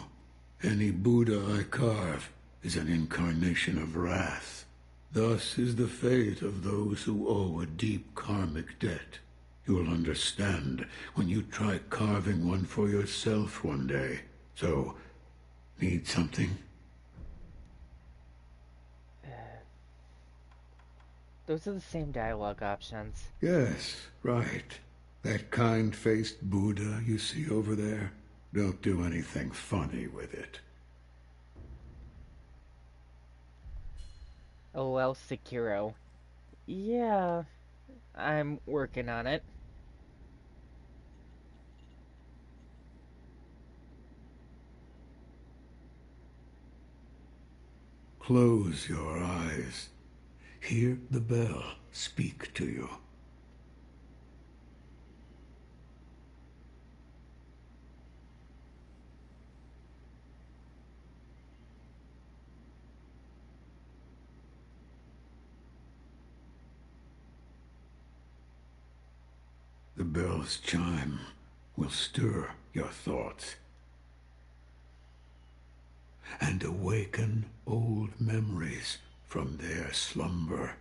any Buddha I carve is an incarnation of wrath. Thus is the fate of those who owe a deep karmic debt. You'll understand when you try carving one for yourself one day. So, need something? Those are the same dialogue options. Yes, right. That kind-faced Buddha you see over there? Don't do anything funny with it. Oh well, Sekiro. Yeah, I'm working on it. Close your eyes. Hear the bell speak to you. The bell's chime will stir your thoughts and awaken old memories from their slumber.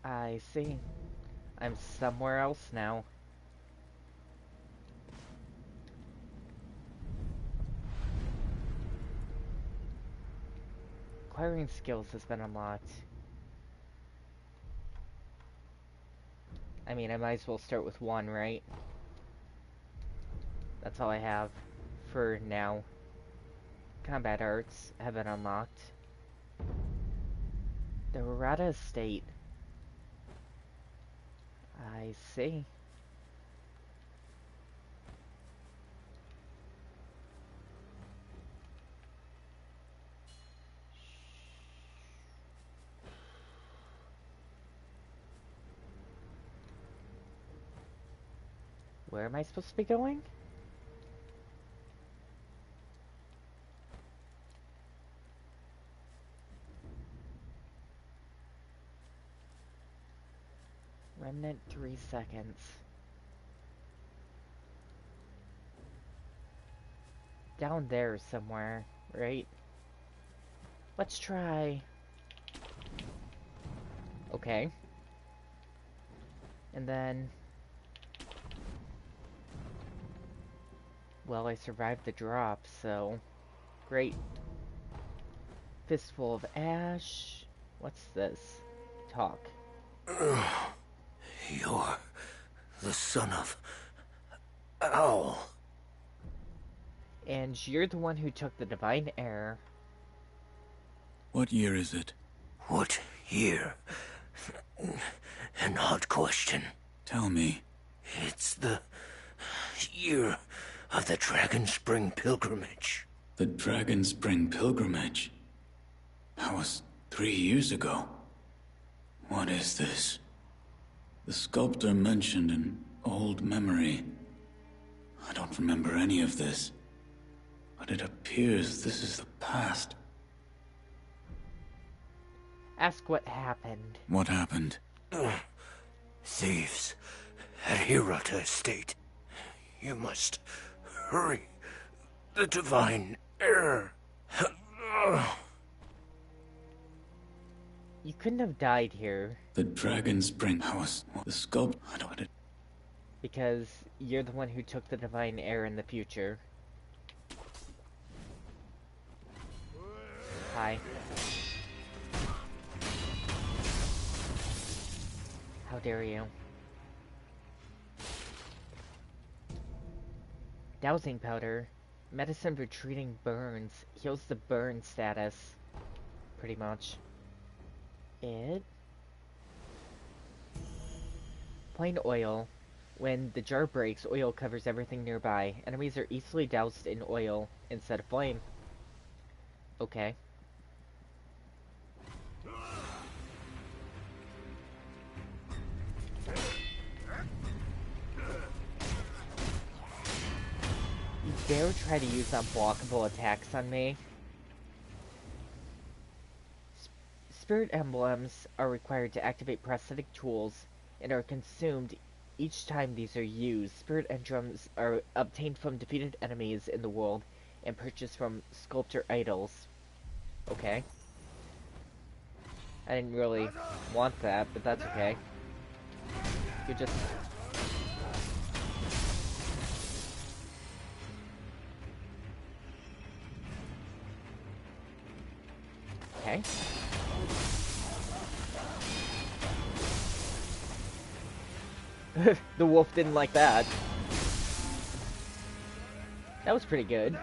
I see. I'm somewhere else now. Acquiring skills has been unlocked. I mean, I might as well start with one, right? That's all I have for now. Combat arts have been unlocked. The Rada Estate. I see. Where am I supposed to be going? Remnant 3 seconds. Down there somewhere, right? Let's try. Okay. And then... Well, I survived the drop, so... Great. Fistful of ash. What's this? Talk. You're the son of... Owl. And you're the one who took the divine air. What year is it? What year? An odd question. Tell me. It's the year of the Dragon Spring Pilgrimage. The Dragon Spring Pilgrimage? That was 3 years ago. What is this? The sculptor mentioned an old memory. I don't remember any of this. But it appears this is the past. Ask what happened. What happened? Thieves at Hirata Estate. You must hurry. The divine air. You couldn't have died here. The Dragon Spring House. The sculpt. I don't. Because you're the one who took the divine air in the future. Hi. How dare you? Dowsing powder. Medicine for treating burns. Heals the burn status. Pretty much. It? Plain oil. When the jar breaks, oil covers everything nearby. Enemies are easily doused in oil instead of flame. Okay. You dare try to use unblockable attacks on me? Spirit emblems are required to activate prosthetic tools and are consumed Each time these are used, spirit engrams are obtained from defeated enemies in the world and purchased from sculptor idols. Okay. I didn't really want that, but that's okay. You're just... Okay. The wolf didn't like that. That was pretty good.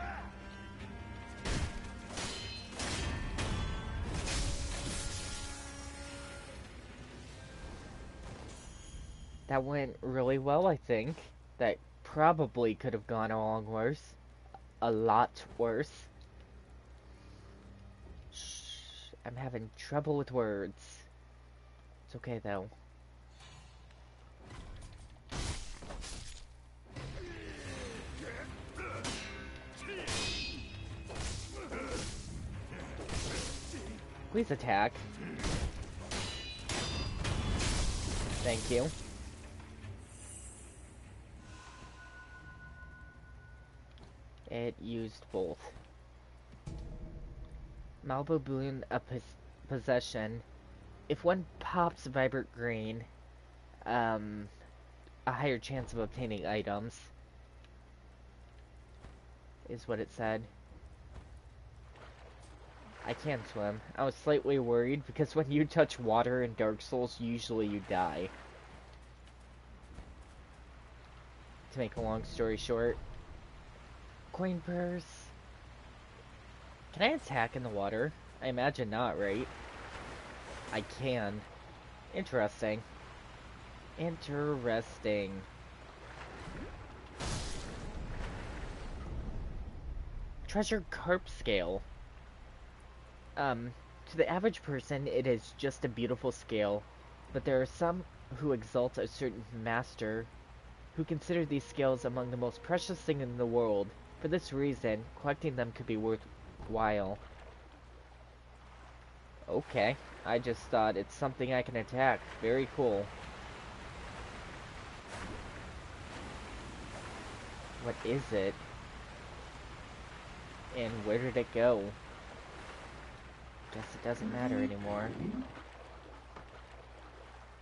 That went really well, I think. That probably could have gone along worse. A lot worse. Shh, I'm having trouble with words. It's okay, though. Please attack. Thank you. It used both. Malvo Boon of Possession. If one pops Vibrant Green, a higher chance of obtaining items. Is what it said. I can't swim. I was slightly worried because when you touch water in Dark Souls, usually you die. To make a long story short. Coin purse. Can I attack in the water? I imagine not, right? I can. Interesting. Interesting. Treasure carp scale. To the average person, it is just a beautiful scale, but there are some who exalt a certain master who consider these scales among the most precious things in the world. For this reason, collecting them could be worthwhile. Okay, I just thought it's something I can attack. Very cool. What is it? And where did it go? Guess it doesn't matter anymore.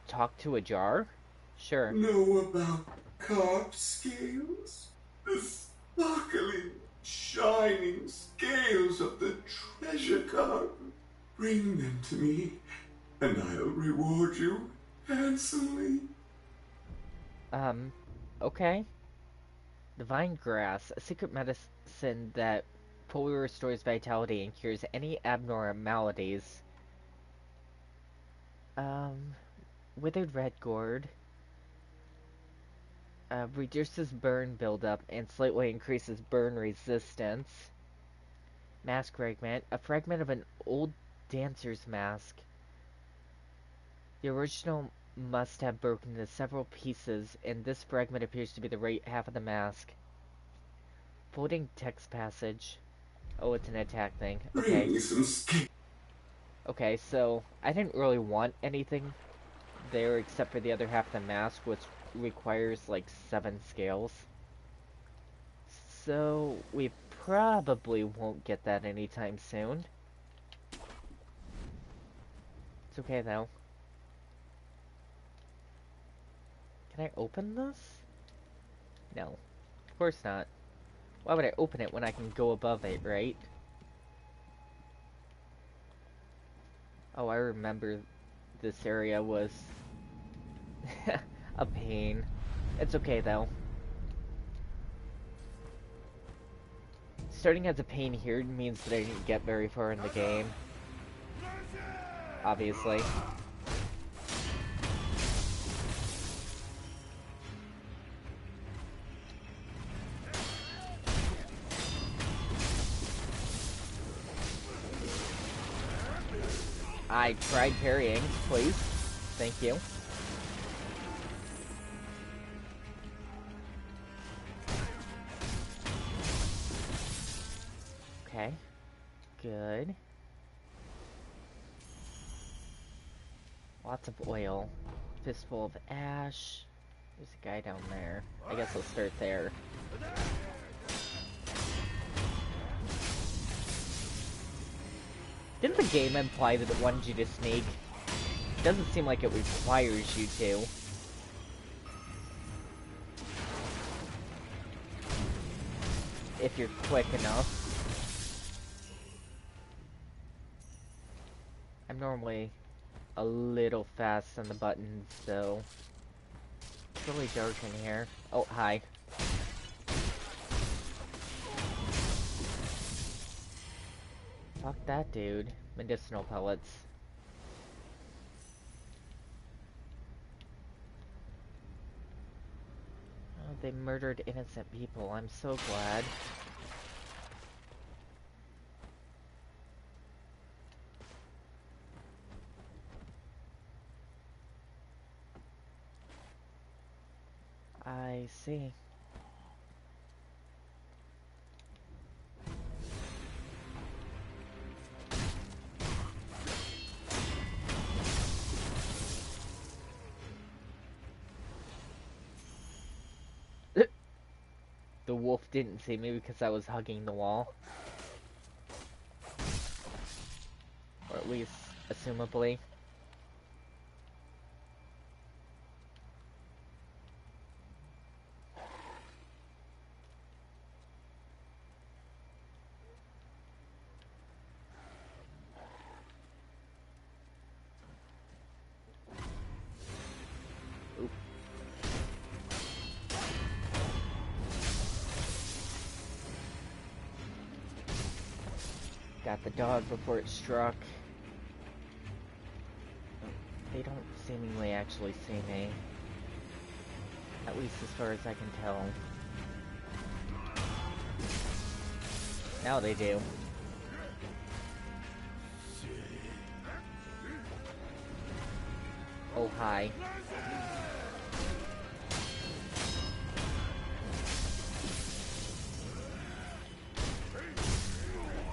Talk to a jar? Sure. Know about carp scales? The sparkling, shining scales of the treasure carp. Bring them to me, and I'll reward you handsomely. Okay. Divine Grass, a secret medicine that fully restores vitality and cures any abnormalities. Withered Red Gourd. Reduces burn buildup and slightly increases burn resistance. Mask fragment. A fragment of an old dancer's mask. The original must have broken into several pieces, and this fragment appears to be the right half of the mask. Floating text passage. Oh, it's an attack thing. Okay. Okay, so I didn't really want anything there except for the other half of the mask, which requires like 7 scales. So we probably won't get that anytime soon. It's okay though. Can I open this? No. Of course not. Why would I open it when I can go above it, right? Oh, I remember this area was a pain. It's okay though. Starting as a pain here means that I didn't get very far in the game. Obviously. I tried parrying, please. Thank you. Okay. Good. Lots of oil. Fistful of ash. There's a guy down there. I guess I'll start there. Didn't the game imply that it wanted you to sneak? It doesn't seem like it requires you to. If you're quick enough. I'm normally a little fast on the buttons, though. It's really dark in here. Oh, hi. Fuck that dude. Medicinal pellets. Oh, they murdered innocent people. I'm so glad. I see. The wolf didn't see me because I was hugging the wall. Or at least, assumably. Oop. Got the dog before it struck. They don't seemingly actually see me. At least as far as I can tell. Now they do. Oh, hi.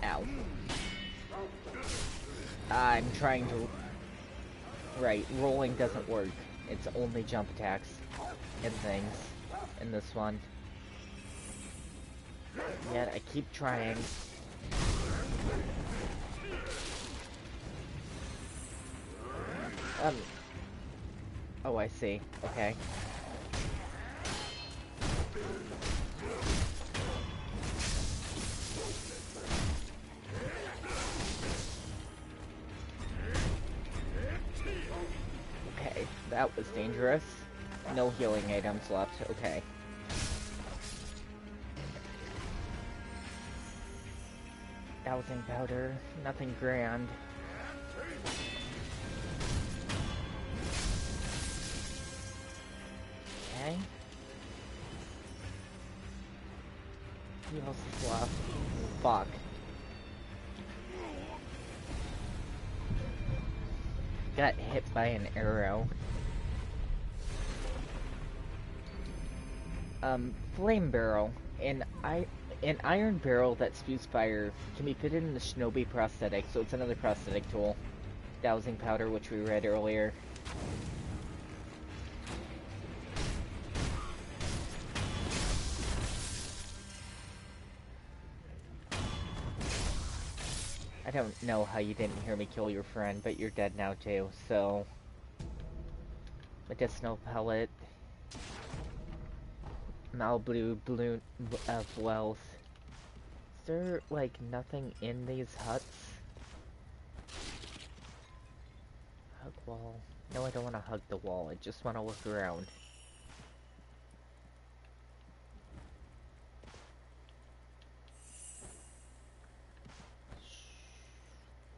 Ow. I'm trying to... Right, rolling doesn't work. It's only jump attacks and things in this one. Yet I keep trying. Oh, I see. Okay. Okay, that was dangerous. No healing items left. Okay. Dowsing powder. Nothing grand. Okay. Who else is left? Fuck. Got hit by an arrow. Flame barrel. An iron barrel that spews fire can be fitted in the shinobi prosthetic, so it's another prosthetic tool. Dowsing powder, which we read earlier. I don't know how you didn't hear me kill your friend, but you're dead now too, so... Medicinal pellet. Malibu balloon of wealth. Is there, like, nothing in these huts? Hug wall. No, I don't want to hug the wall. I just want to look around.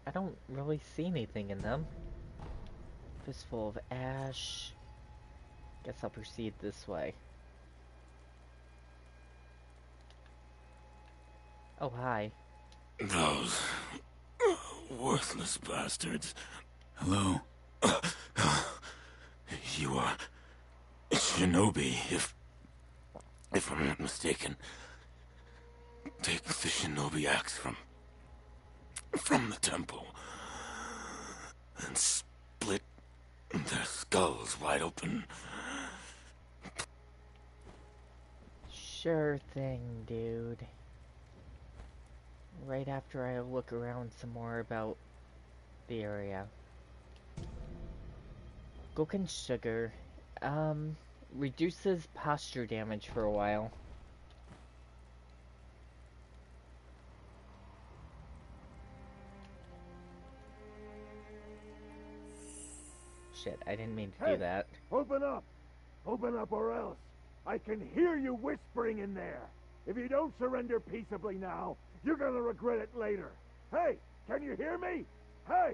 I don't really see anything in them. Fistful of ash. Guess I'll proceed this way. Oh, hi. Those worthless bastards. Hello. You are shinobi, if I'm not mistaken. Take the shinobi axe from the temple and split their skulls wide open. Sure thing, dude. Right after I look around some more about the area. Goken sugar, reduces posture damage for a while. Shit, I didn't mean to do that. Open up! Open up or else! I can hear you whispering in there! If you don't surrender peaceably now, you're gonna regret it later! Hey! Can you hear me? Hey!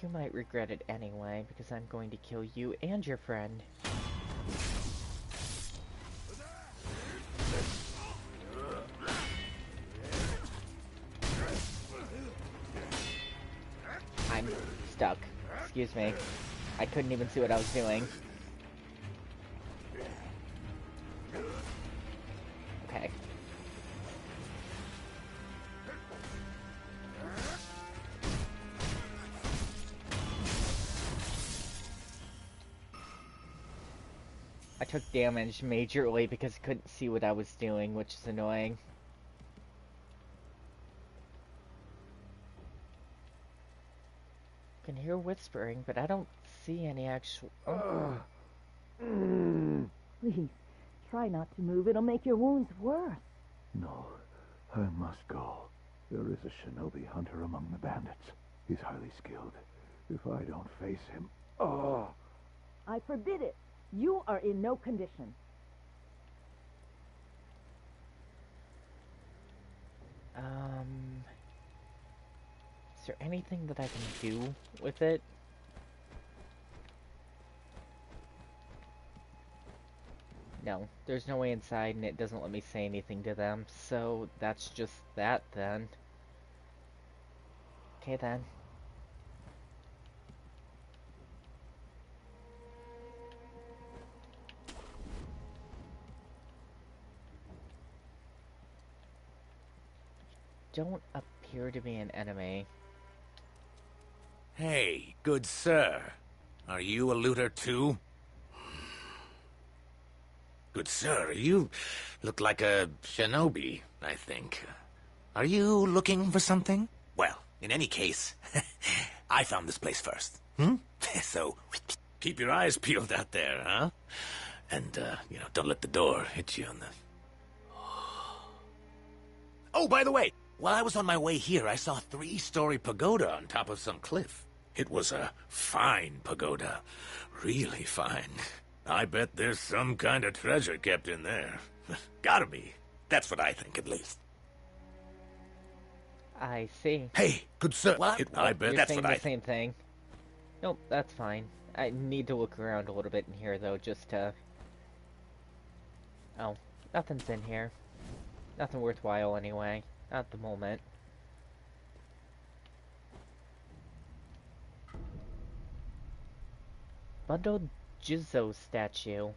You might regret it anyway, because I'm going to kill you and your friend. I'm stuck. Excuse me. I couldn't even see what I was doing. Okay. I took damage majorly because I couldn't see what I was doing, which is annoying. I can hear whispering, but I don't see any actual... Oh. Please, try not to move. It'll make your wounds worse. No, I must go. There is a shinobi hunter among the bandits. He's highly skilled. If I don't face him... Oh! I forbid it. You are in no condition. Is there anything that I can do with it? No, there's no way inside and it doesn't let me say anything to them, so that's just that then. Okay then. Don't appear to be an enemy. Hey, good sir. Are you a looter too? Good sir, you look like a shinobi, I think. Are you looking for something? Well, in any case, I found this place first. So, keep your eyes peeled out there, huh? And, don't let the door hit you on the... Oh, by the way, while I was on my way here, I saw a 3-story pagoda on top of some cliff. It was a fine pagoda. Really fine. I bet there's some kind of treasure kept in there. Gotta be. That's what I think, at least. I see. Hey, good sir. I bet You're that's saying what I the same thing. Nope, that's fine. I need to look around a little bit in here, though, just to... Oh, nothing's in here. Nothing worthwhile, anyway. Not at the moment. Bundled Jizo statue.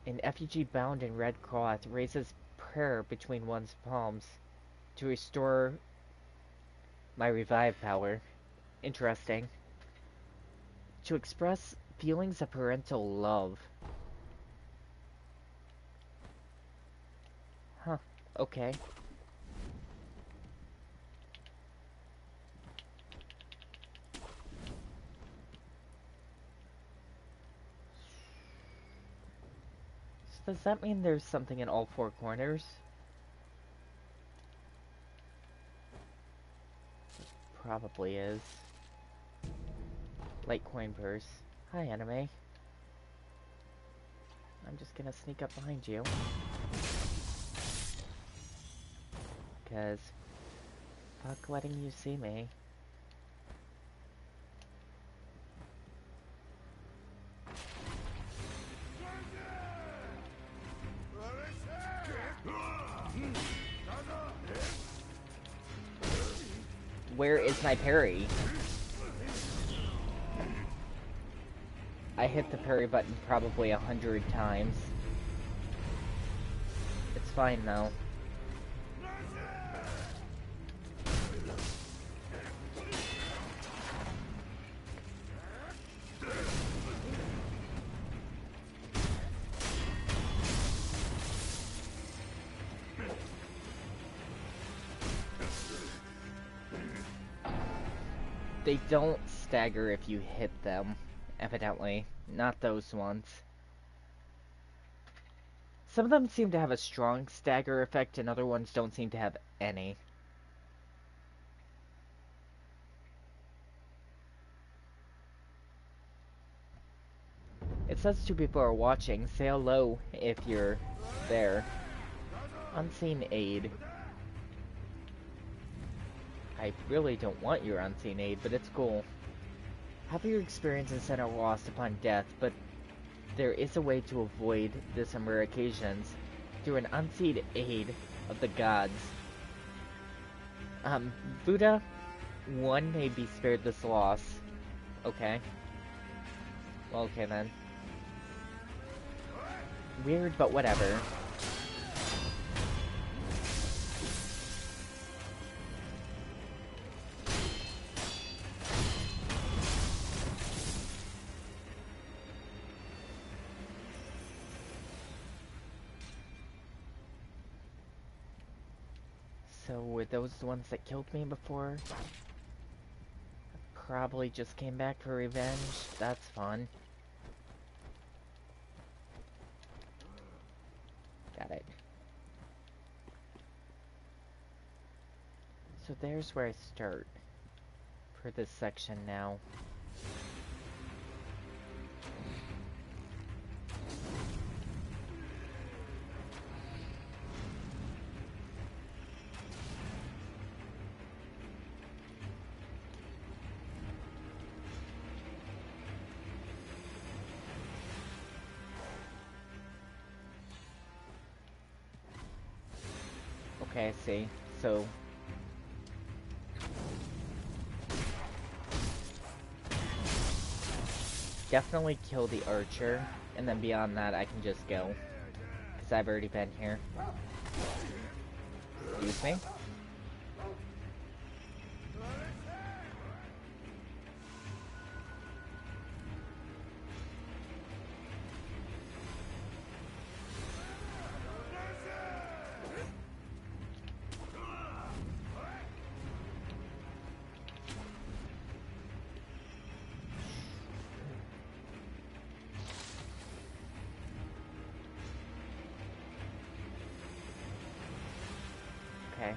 An effigy bound in red cloth raises prayer between one's palms to restore my revive power. Interesting. To express feelings of parental love. Huh, okay. So does that mean there's something in all 4 corners? Probably is. Litecoin purse. Hi, anime. I'm just gonna sneak up behind you. Because fuck letting you see me. Where is my parry? I hit the parry button probably 100 times. It's fine though. They don't stagger if you hit them, evidently. Not those ones. Some of them seem to have a strong stagger effect, and other ones don't seem to have any. It says two people are watching. Say hello if you're there. Unseen aid. I really don't want your unseen aid, but it's cool. Half of your experiences are lost upon death, but there is a way to avoid this on rare occasions through an unseen aid of the gods. Buddha 1 may be spared this loss. Okay. Well, okay then. Weird, but whatever. So were those the ones that killed me before? Probably just came back for revenge. That's fun. Got it. So there's where I start for this section now. Okay, I see. So definitely kill the archer, and then beyond that I can just go. Because I've already been here. Excuse me? Okay.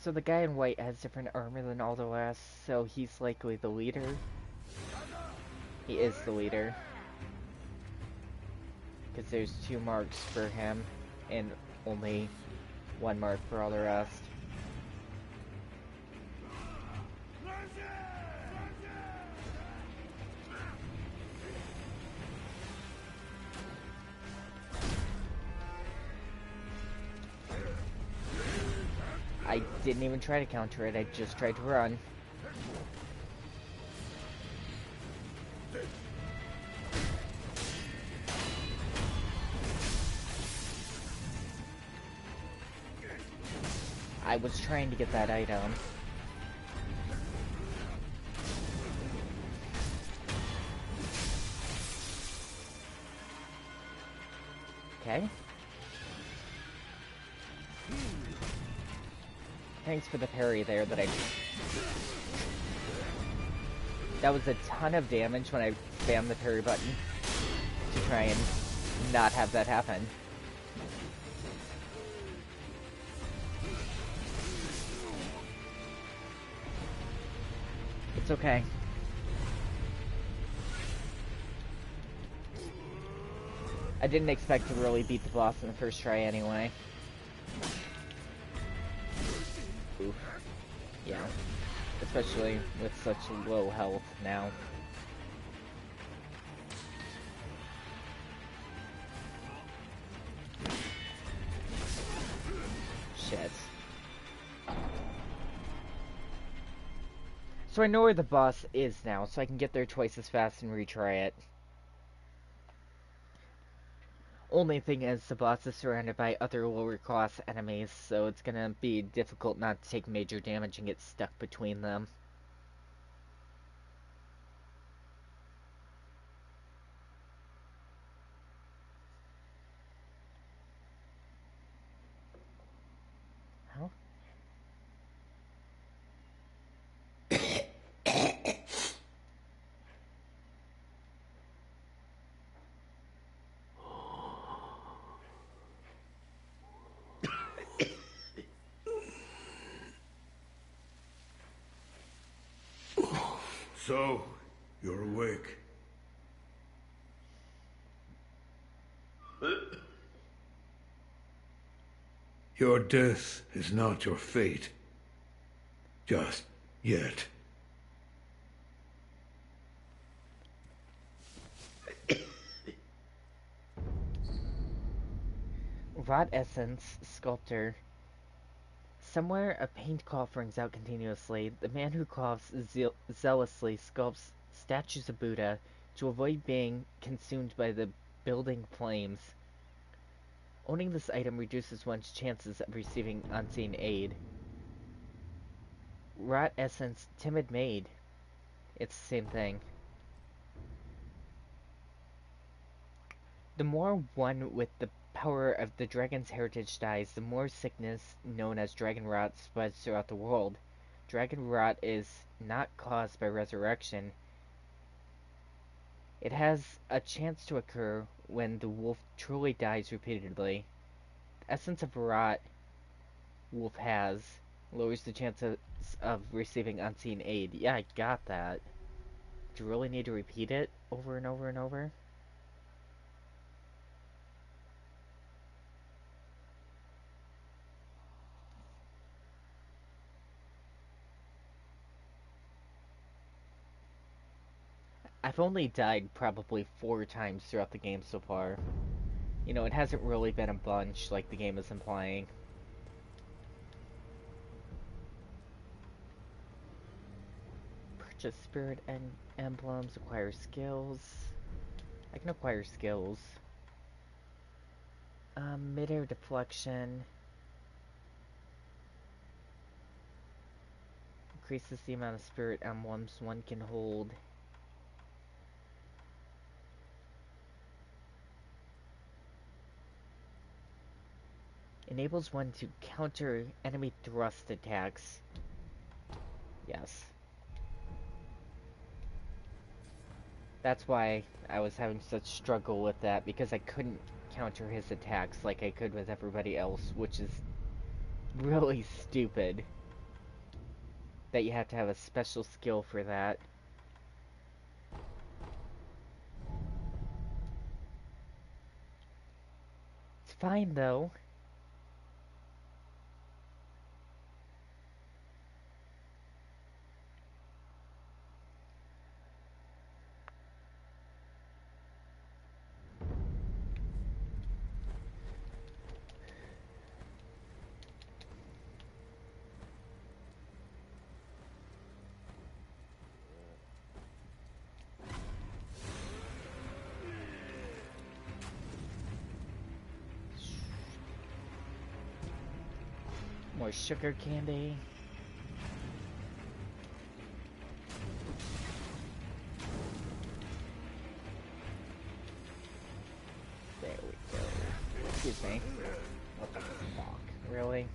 So the guy in white has different armor than all the rest, so he's likely the leader. He is the leader. Because there's 2 marks for him, and only 1 mark for all the rest. I didn't even try to counter it, I just tried to run. I was trying to get that item. Okay. Thanks for the parry there that I... That was a ton of damage when I spammed the parry button to try and not have that happen. It's okay. I didn't expect to really beat the boss in the first try anyway. Oof. Yeah. Especially with such low health now. Shit. So I know where the boss is now, so I can get there twice as fast and retry it. Only thing is, the boss is surrounded by other lower class enemies, so it's gonna be difficult not to take major damage and get stuck between them. So, you're awake. Your death is not your fate. Just yet. Rot Essence, Sculptor. Somewhere a paint cough rings out continuously. The man who coughs zealously sculpts statues of Buddha to avoid being consumed by the building flames. Owning this item reduces one's chances of receiving unseen aid. Rot Essence, Timid Maid. It's the same thing. The more one with the power of the dragon's heritage dies, the more sickness known as dragon rot spreads throughout the world. Dragon rot is not caused by resurrection. It has a chance to occur when the wolf truly dies repeatedly. The essence of rot wolf has lowers the chances of receiving unseen aid. Yeah, I got that. Do you really need to repeat it over and over and over? I've only died probably 4 times throughout the game so far. You know, it hasn't really been a bunch like the game is implying. Purchase spirit and emblems, acquire skills. I can acquire skills. Mid-air deflection. Increases the amount of spirit emblems one can hold. Enables one to counter enemy thrust attacks. Yes. That's why I was having such struggle with that, because I couldn't counter his attacks like I could with everybody else, which is really stupid. That you have to have a special skill for that. It's fine though. More sugar candy. There we go. Excuse me. What the fuck? Really?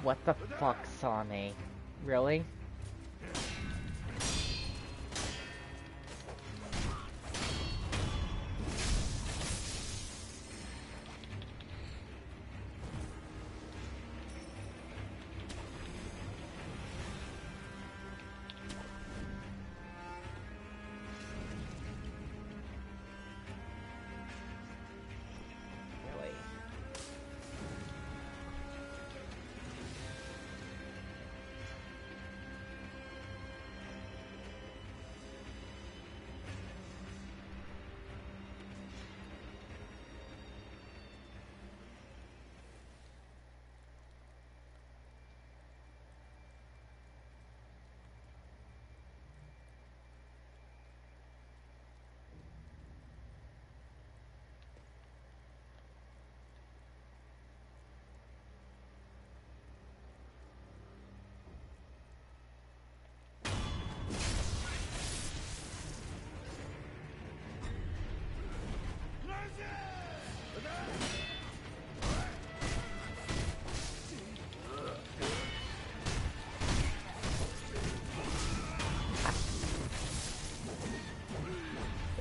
What the fuck saw me? Really?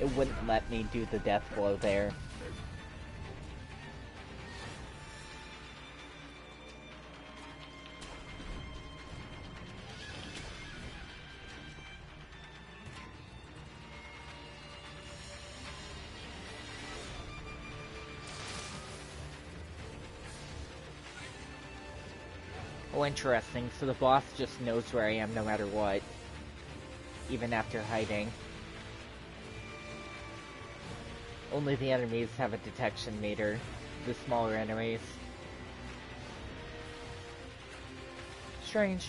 It wouldn't let me do the death blow there. Oh, interesting. So the boss just knows where I am no matter what. Even after hiding. Only the enemies have a detection meter. The smaller enemies. Strange.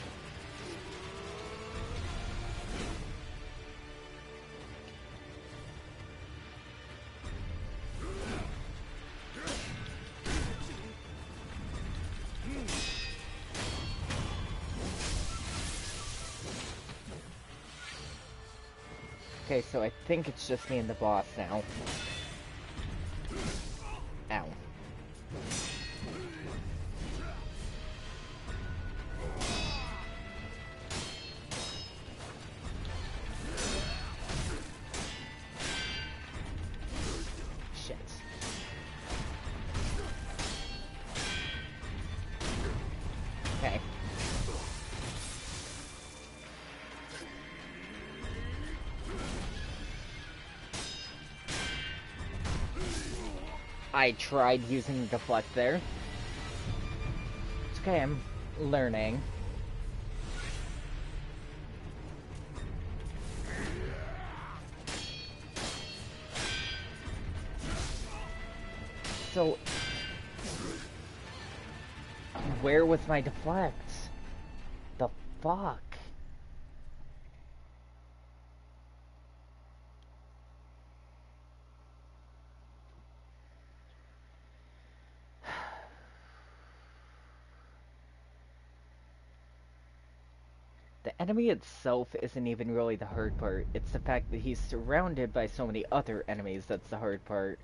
Okay, so I think it's just me and the boss now. Ow. Shit. Okay. I tried using deflect there. It's okay, I'm learning. So, where was my deflect? The fuck? The enemy itself isn't even really the hard part. It's the fact that he's surrounded by so many other enemies that's the hard part.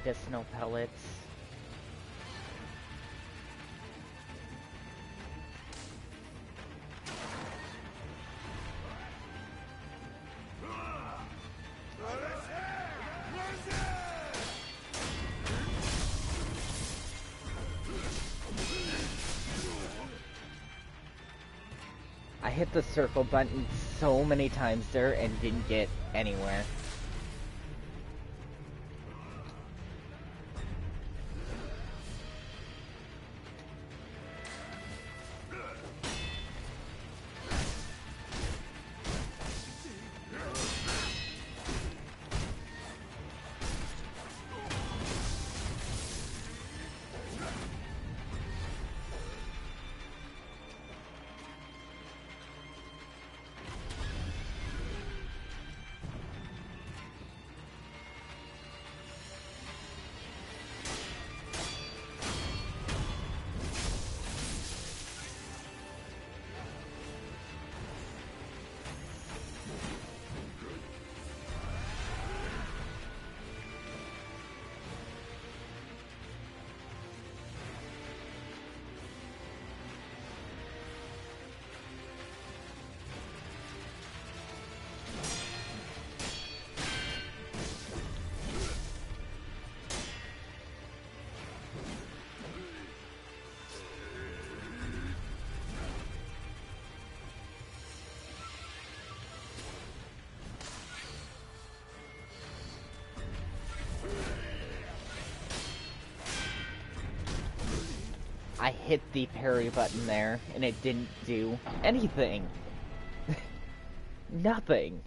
Medicinal pellets. hit the circle button so many times there and didn't get anywhere. I hit the parry button there, and it didn't do anything. Nothing.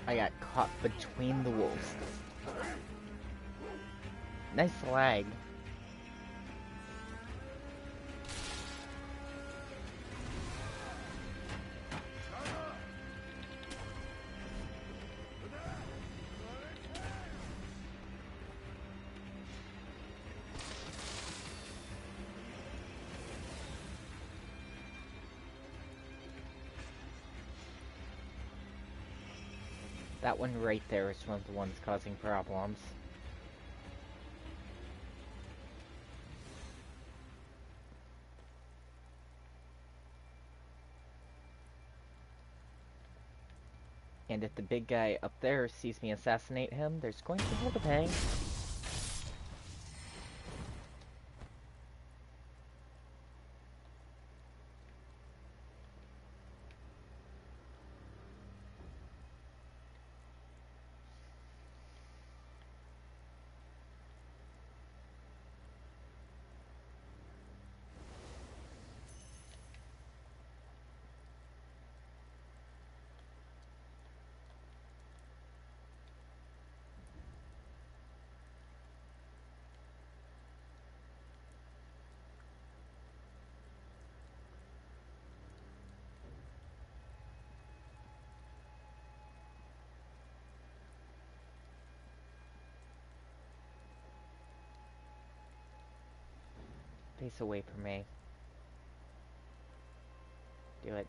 I got caught between the wolves. Nice lag. That one right there is one of the ones causing problems. And if the big guy up there sees me assassinate him, there's going to be hell to pay. Face away from me. Do it.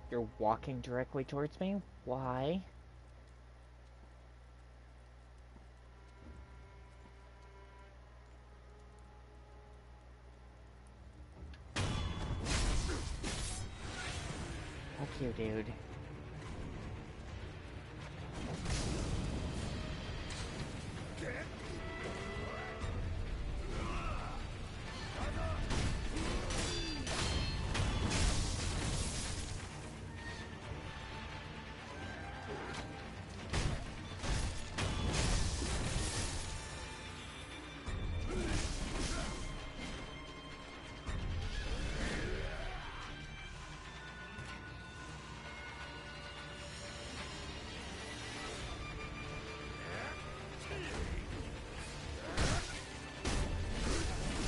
You're walking directly towards me? Why? Fuck you, dude.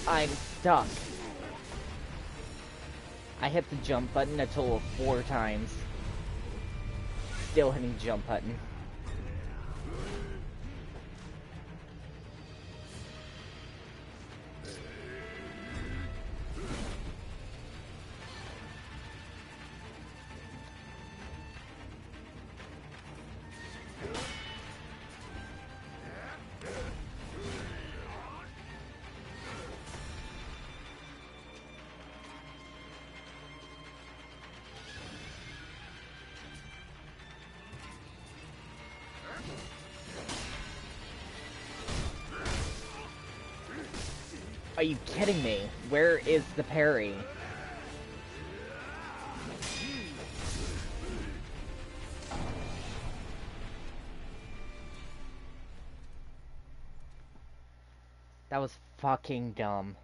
I'm stuck. I hit the jump button a total of 4 times. Still hitting jump button. Are you kidding me? Where is the parry? That was fucking dumb.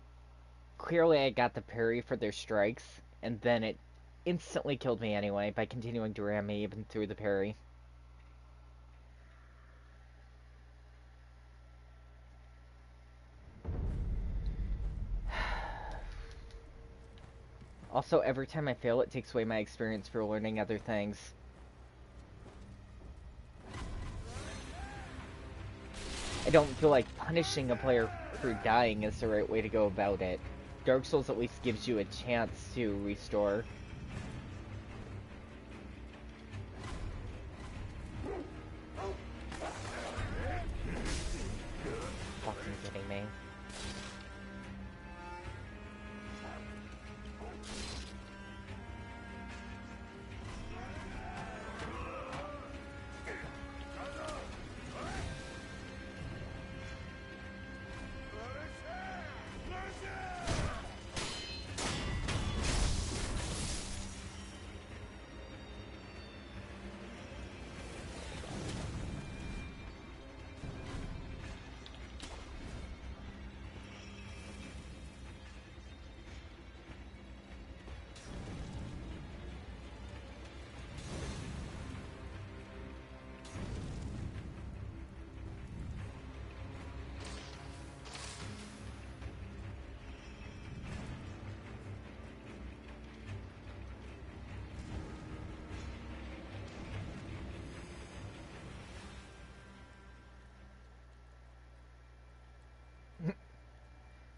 Clearly I got the parry for their strikes, and then it instantly killed me anyway by continuing to ram me even through the parry. Also, every time I fail, it takes away my experience for learning other things. I don't feel like punishing a player for dying is the right way to go about it. Dark Souls at least gives you a chance to restore. Fucking kidding me.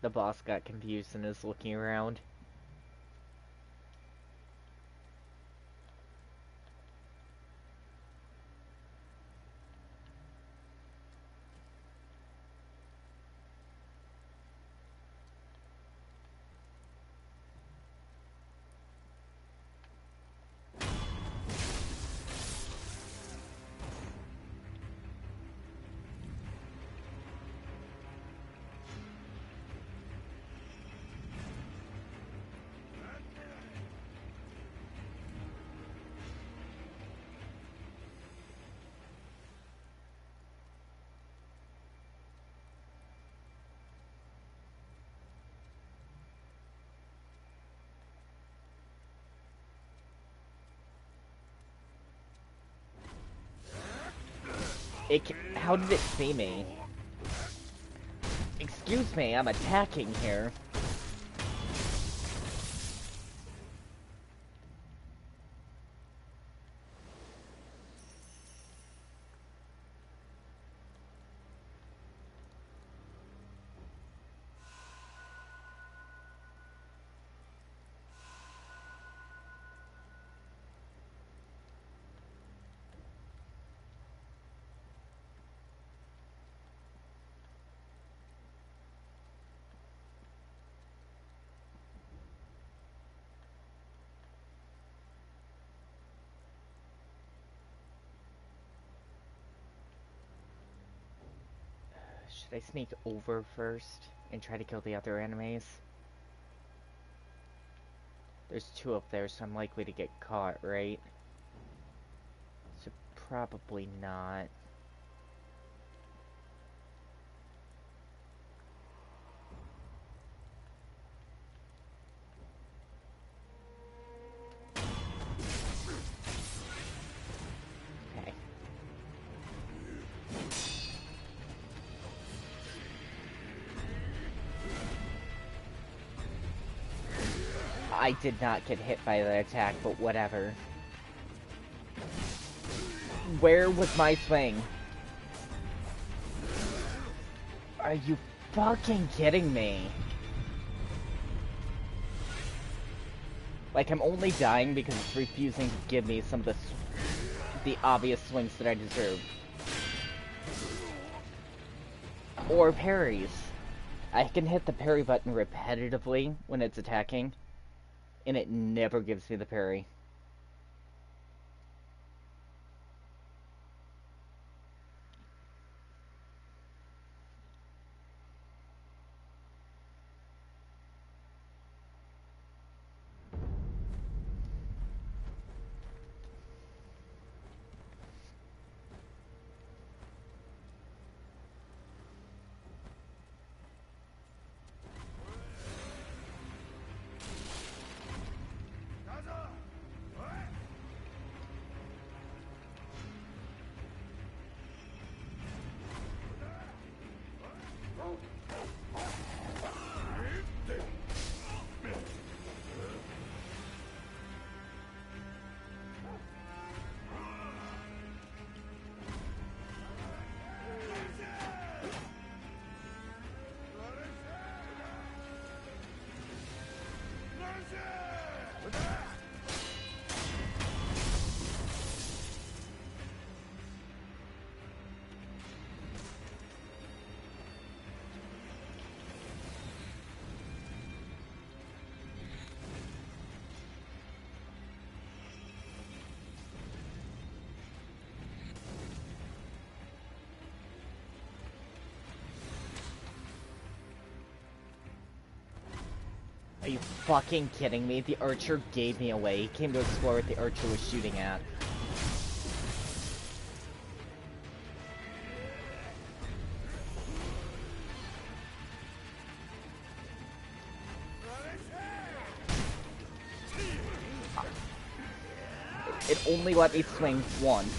The boss got confused and is looking around. How did it see me? Excuse me, I'm attacking here. Should I sneak over first and try to kill the other enemies? There's 2 up there, so I'm likely to get caught, right? So probably not. I did not get hit by the attack, but whatever. Where was my swing? Are you fucking kidding me? Like, I'm only dying because it's refusing to give me some of the obvious swings that I deserve. Or parries. I can hit the parry button repetitively when it's attacking, and it never gives me the parry. Are you fucking kidding me? The archer gave me away. He came to explore what the archer was shooting at. It only let me swing once,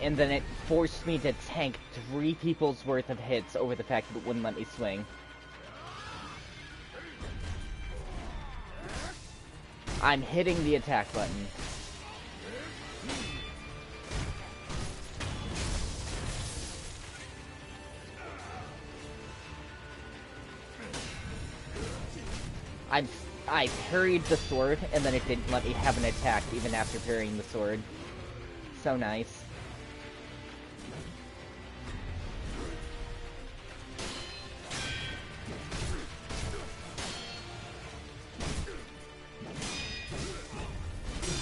and then it forced me to tank 3 people's worth of hits over the fact that it wouldn't let me swing. I'm hitting the attack button. I parried the sword, and then it didn't let me have an attack even after parrying the sword. So nice.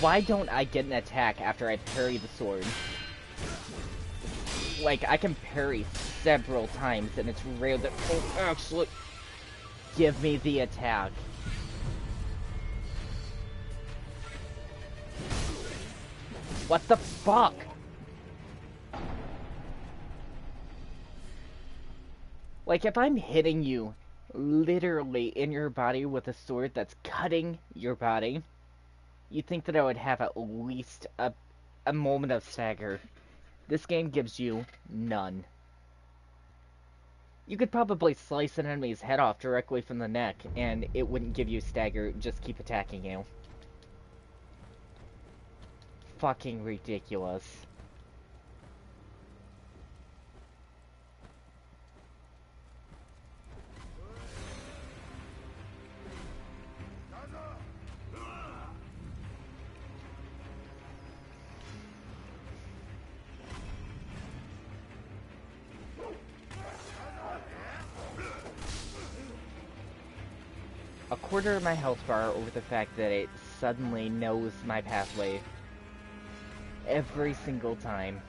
Why don't I get an attack after I parry the sword? Like, I can parry several times, and it's rare that will actually give me the attack. What the fuck? Like, if I'm hitting you literally in your body with a sword that's cutting your body, you'd think that I would have at least a moment of stagger. This game gives you none. You could probably slice an enemy's head off directly from the neck, and it wouldn't give you stagger, just keep attacking you. Fucking ridiculous. A quarter of my health bar over the fact that it suddenly knows my pathway every single time.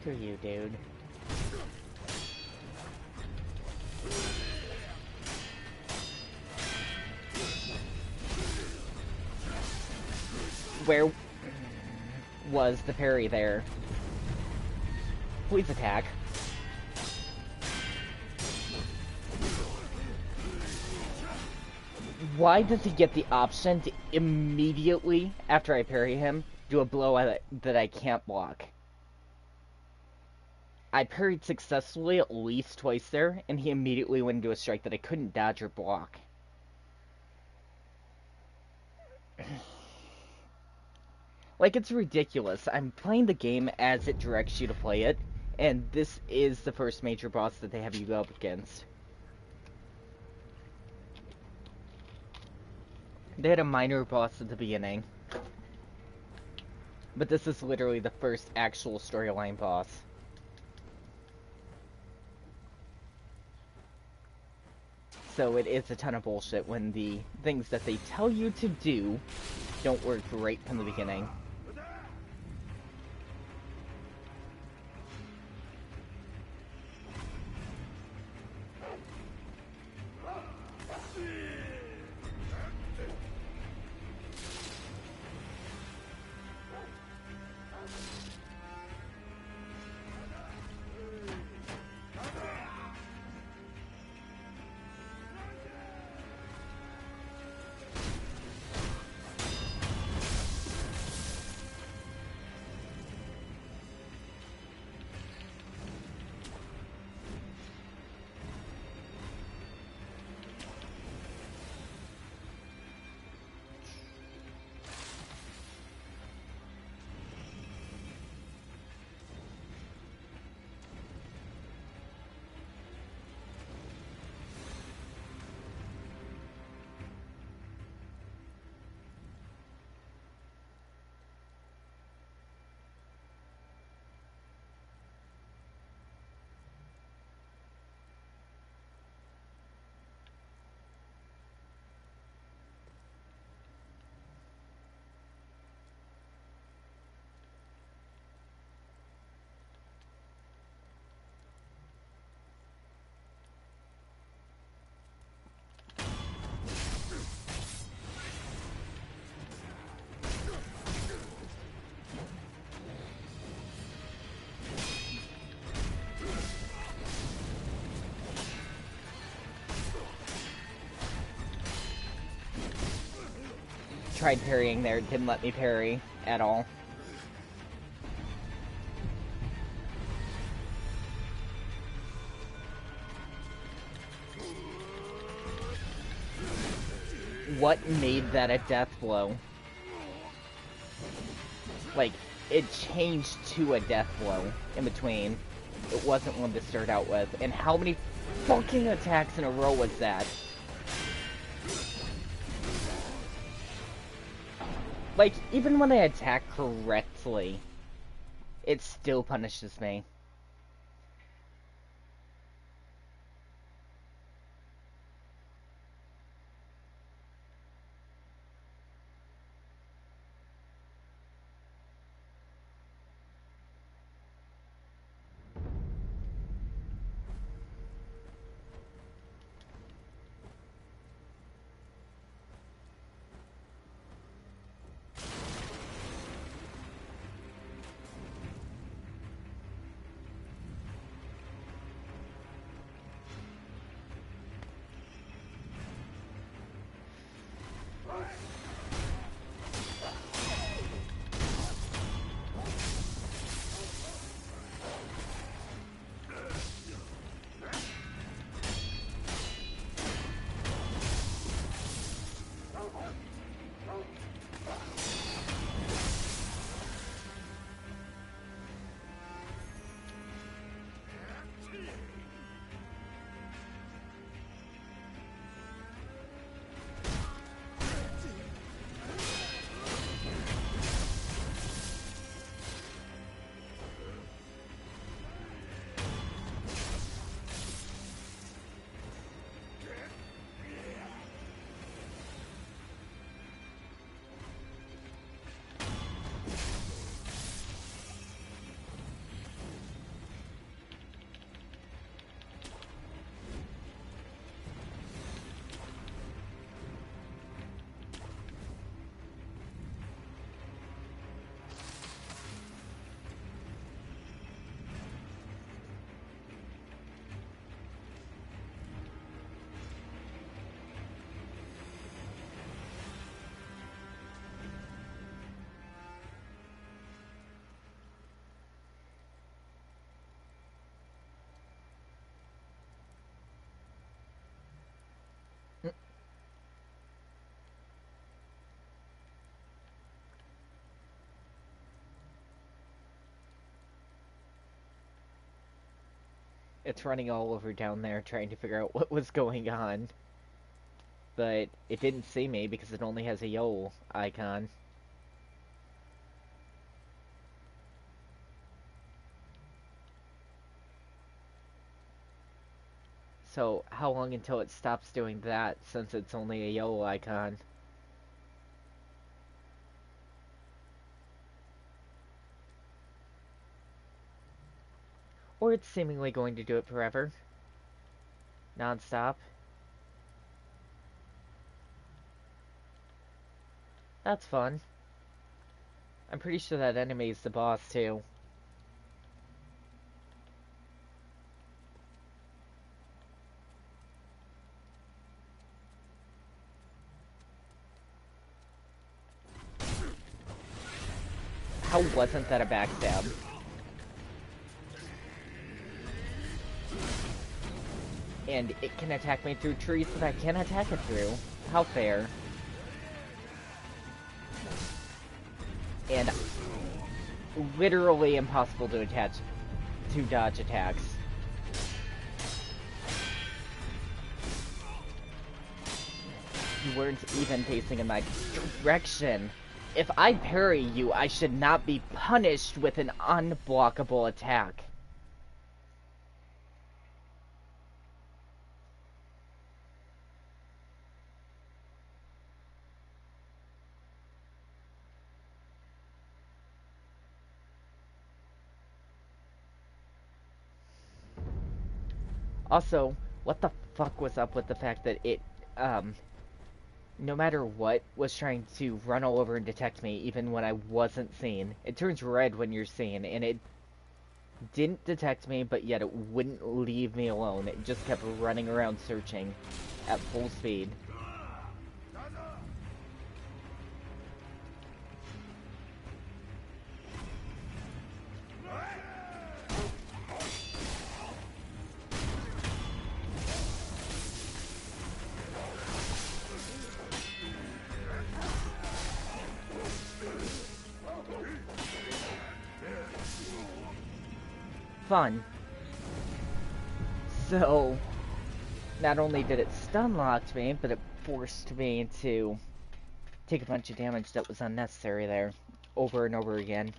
for you, dude. Where was the parry there? Please attack. Why does he get the option to immediately, after I parry him, do a blow that I can't block? I parried successfully at least twice there, and he immediately went into a strike that I couldn't dodge or block. Like, it's ridiculous. I'm playing the game as it directs you to play it, and this is the first major boss that they have you go up against. They had a minor boss at the beginning, but this is literally the first actual storyline boss. So it is a ton of bullshit when the things that they tell you to do don't work right from the beginning. Tried parrying there, didn't let me parry at all. What made that a death blow? Like, it changed to a death blow in between. It wasn't one to start out with. And how many fucking attacks in a row was that? Like, even when I attack correctly, it still punishes me. It's running all over down there trying to figure out what was going on. But it didn't see me because it only has a yo icon. So, how long until it stops doing that, since it's only a yellow icon? Or it's seemingly going to do it forever. Non-stop. That's fun. I'm pretty sure that enemy is the boss, too. How wasn't that a backstab? And it can attack me through trees that I can't attack it through. How fair. And literally impossible to dodge attacks. You weren't even facing in my direction. If I parry you, I should not be punished with an unblockable attack. Also, what the fuck was up with the fact that it, no matter what, was trying to run all over and detect me, even when I wasn't seen. It turns red when you're seen, and it didn't detect me, but yet it wouldn't leave me alone. It just kept running around searching at full speed. Fun. So, not only did it stun lock me, but it forced me to take a bunch of damage that was unnecessary there, over and over again.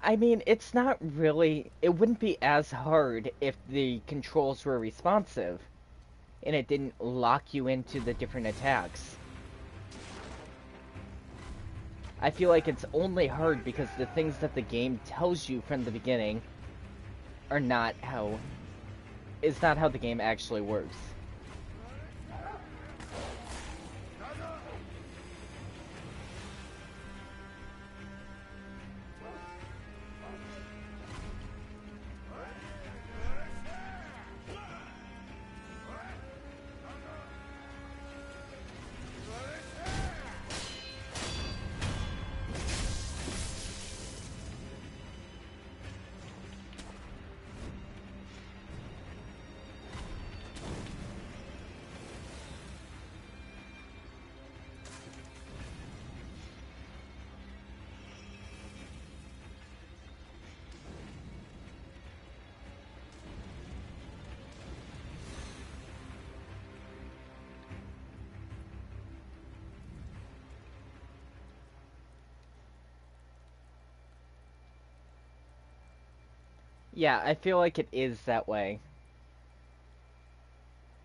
I mean, it's not really... It wouldn't be as hard if the controls were responsive, and it didn't lock you into the different attacks. I feel like it's only hard because the things that the game tells you from the beginning are not how... It's not how the game actually works. Yeah, I feel like it is that way.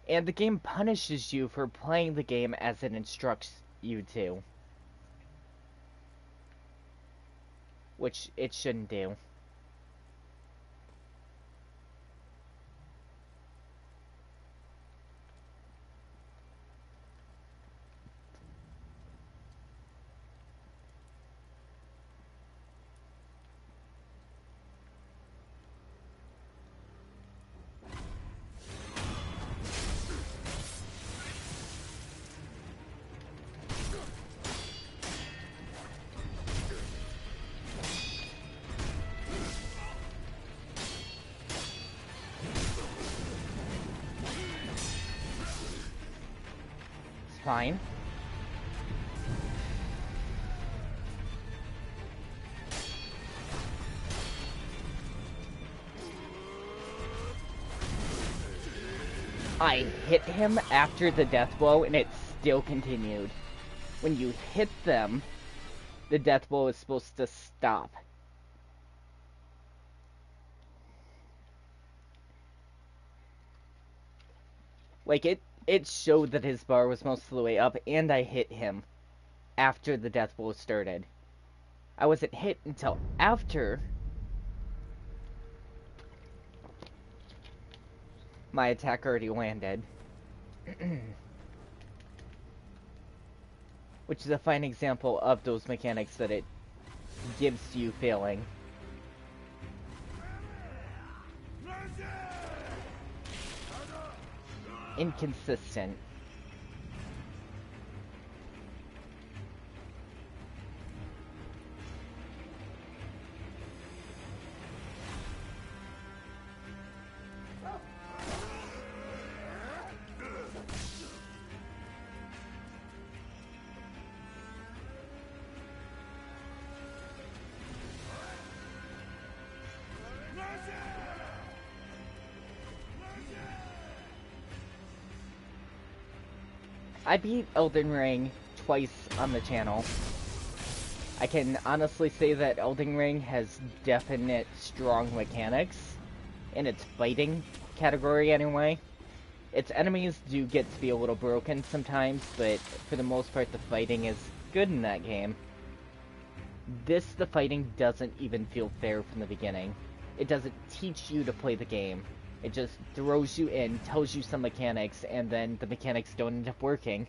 And the game punishes you for playing the game as it instructs you to. Which it shouldn't do. fine. I hit him after the death blow and it still continued. When you hit them, the death blow is supposed to stop. Like, it showed that his bar was most of the way up, and I hit him after the death blow started. I wasn't hit until after my attack already landed. Which is a fine example of those mechanics that it gives to you failing. Inconsistent. I beat Elden Ring twice on the channel. I can honestly say that Elden Ring has definite strong mechanics in its fighting category anyway. Its enemies do get to be a little broken sometimes, but for the most part the fighting is good in that game. The fighting doesn't even feel fair from the beginning. It doesn't teach you to play the game. It just throws you in, tells you some mechanics, and then the mechanics don't end up working.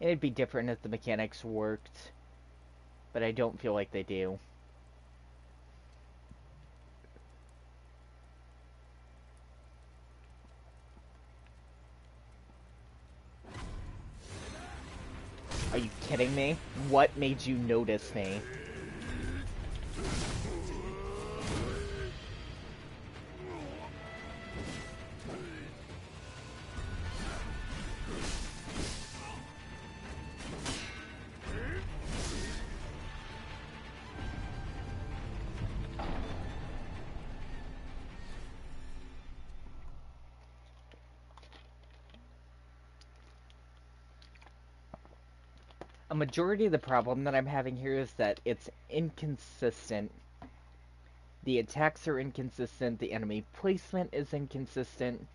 It'd be different if the mechanics worked, but I don't feel like they do. Are you kidding me? What made you notice me? A majority of the problem that I'm having here is that it's inconsistent. The attacks are inconsistent, the enemy placement is inconsistent,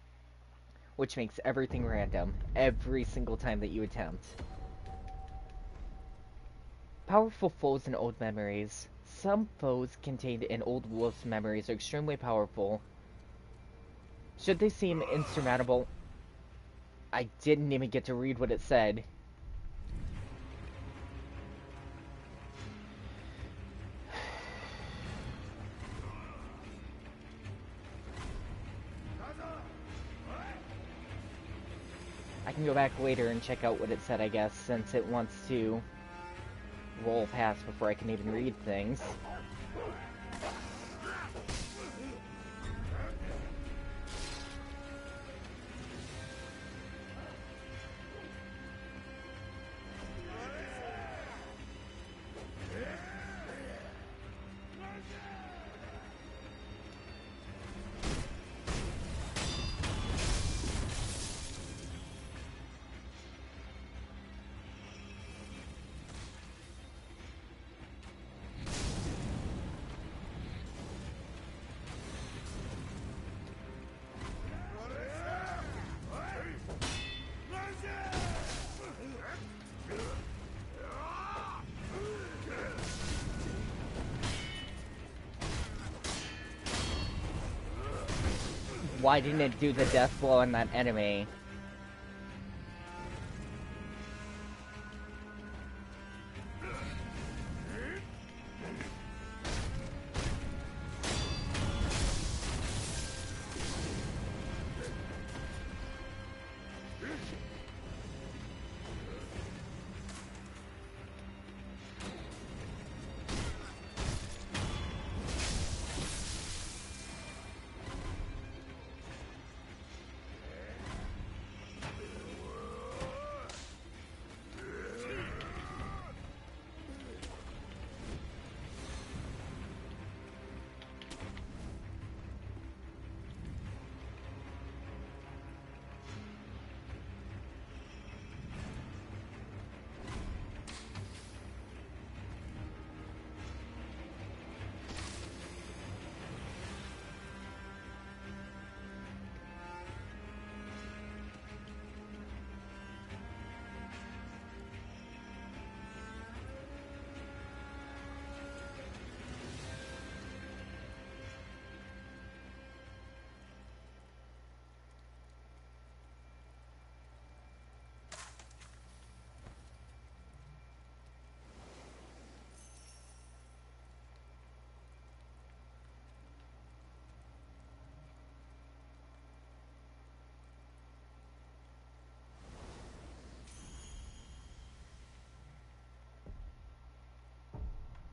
which makes everything random every single time that you attempt. Powerful foes and old memories. Some foes contained in Old Wolf's memories are extremely powerful. Should they seem insurmountable? I didn't even get to read what it said. I can go back later and check out what it said, I guess, since it wants to roll past before I can even read things. Why didn't it do the death blow on that enemy?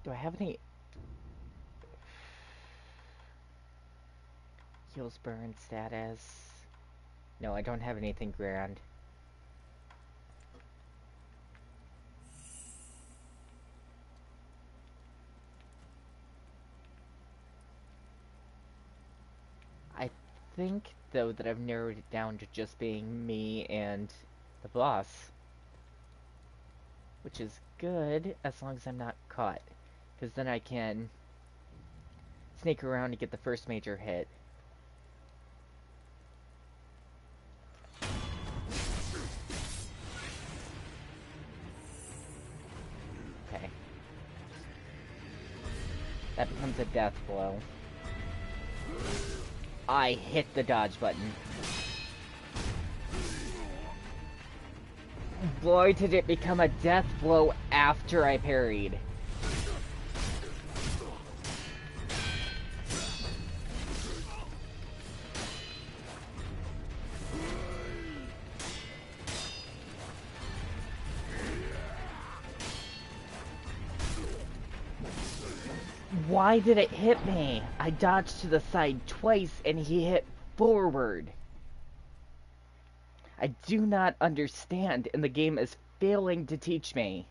Do I have any heals burn status? No, I don't have anything grand. I think, though, that I've narrowed it down to just being me and the boss. Which is good, as long as I'm not caught. Because then I can sneak around to get the first major hit. Okay. That becomes a death blow. I hit the dodge button. Boy, did it become a death blow after I parried. Why did it hit me? I dodged to the side twice and he hit forward. I do not understand, and the game is failing to teach me.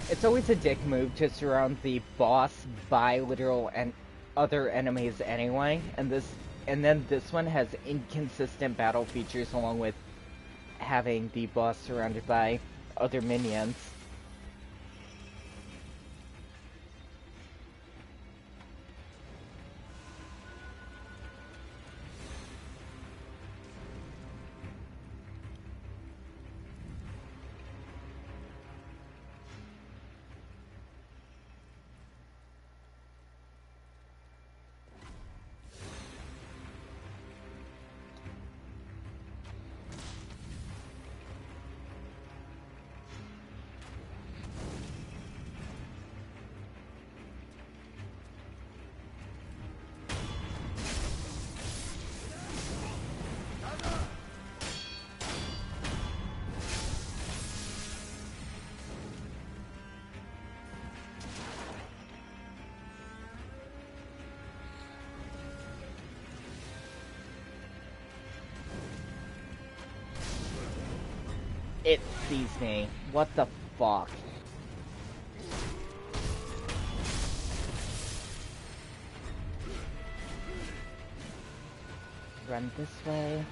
It's always a dick move to surround the boss by literal and other enemies anyway, and then this one has inconsistent battle features along with having the boss surrounded by other minions. It sees me. What the fuck? Run this way.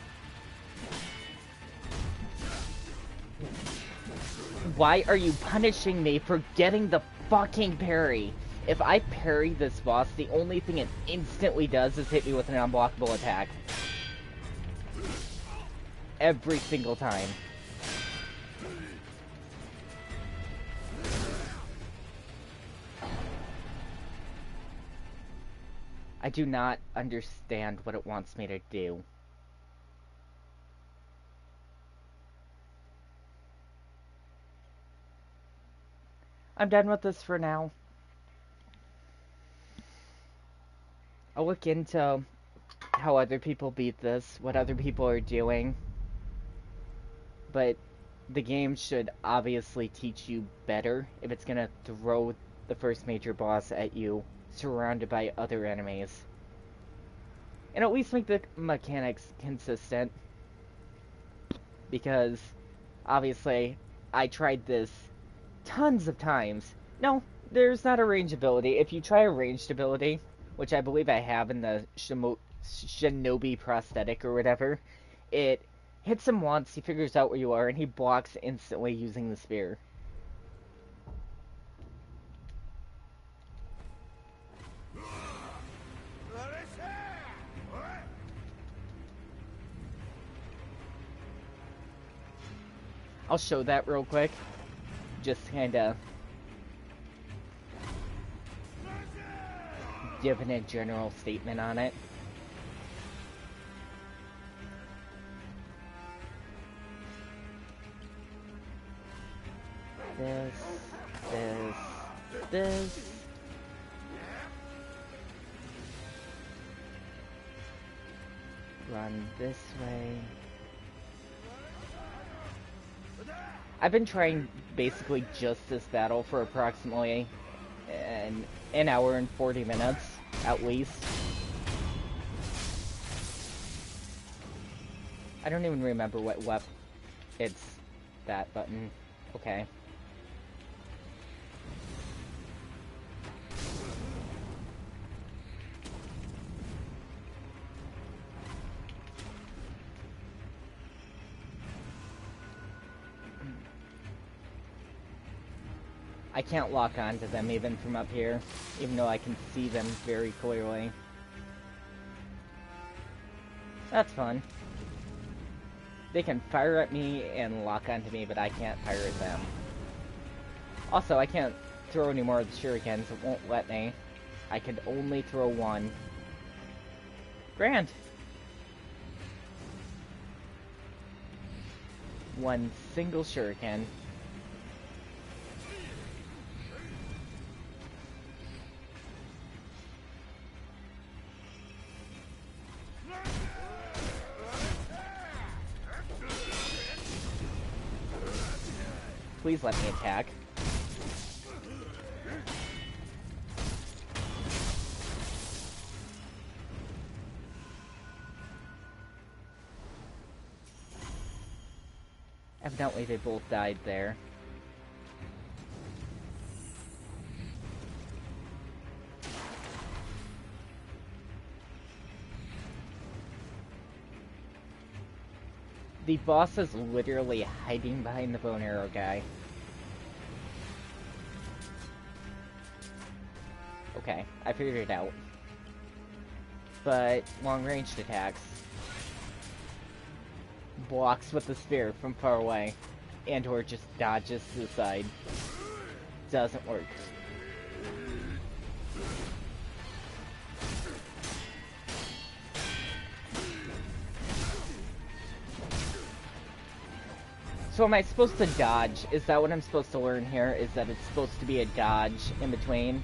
Why are you punishing me for getting the fucking parry? If I parry this boss, the only thing it instantly does is hit me with an unblockable attack. Every single time. I do not understand what it wants me to do. I'm done with this for now. I'll look into how other people beat this, what other people are doing. But the game should obviously teach you better if it's gonna throw the first major boss at you, surrounded by other enemies. And at least make the mechanics consistent. Because, obviously, I tried this tons of times. No, there's not a range ability. If you try a ranged ability, which I believe I have in the Shinobi prosthetic or whatever, it hits him once, he figures out where you are, and he blocks instantly using the spear. I'll show that real quick. Just kinda giving a general statement on it. This. Run this way. I've been trying basically just this battle for approximately an hour and 40 minutes, at least. I don't even remember what weapon. It's that button. Okay. I can't lock onto them even from up here, even though I can see them very clearly. That's fun. They can fire at me and lock onto me, but I can't fire at them. Also, I can't throw any more of the shurikens. It won't let me. I could only throw one. Grand. One single shuriken. Please let me attack. Evidently they both died there. The boss is literally hiding behind the bone arrow guy. Okay, I figured it out. But long-ranged attacks. Blocks with the spear from far away. And or just dodges to the side. Doesn't work. So am I supposed to dodge? Is that what I'm supposed to learn here? Is that it's supposed to be a dodge in between?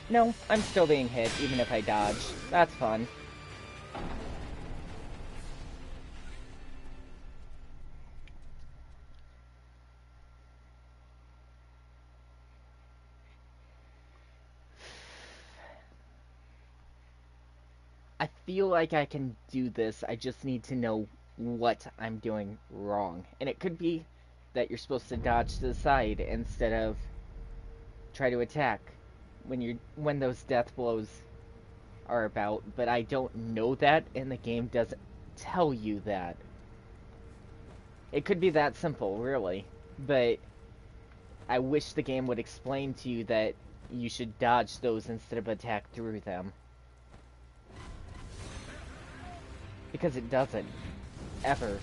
No, I'm still being hit, even if I dodge. That's fun. I feel like I can do this, I just need to know what I'm doing wrong. And it could be that you're supposed to dodge to the side instead of try to attack when those death blows are about, but I don't know that, and the game doesn't tell you that. It could be that simple, really, but I wish the game would explain to you that you should dodge those instead of attack through them. Because it doesn't. Ever.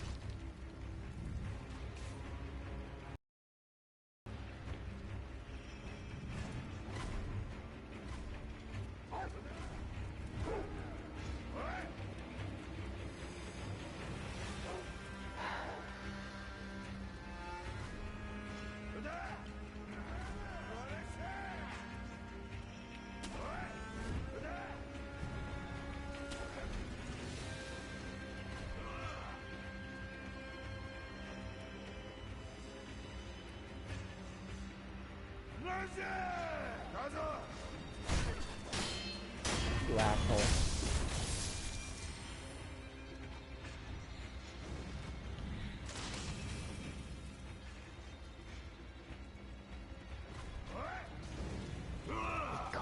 You asshole.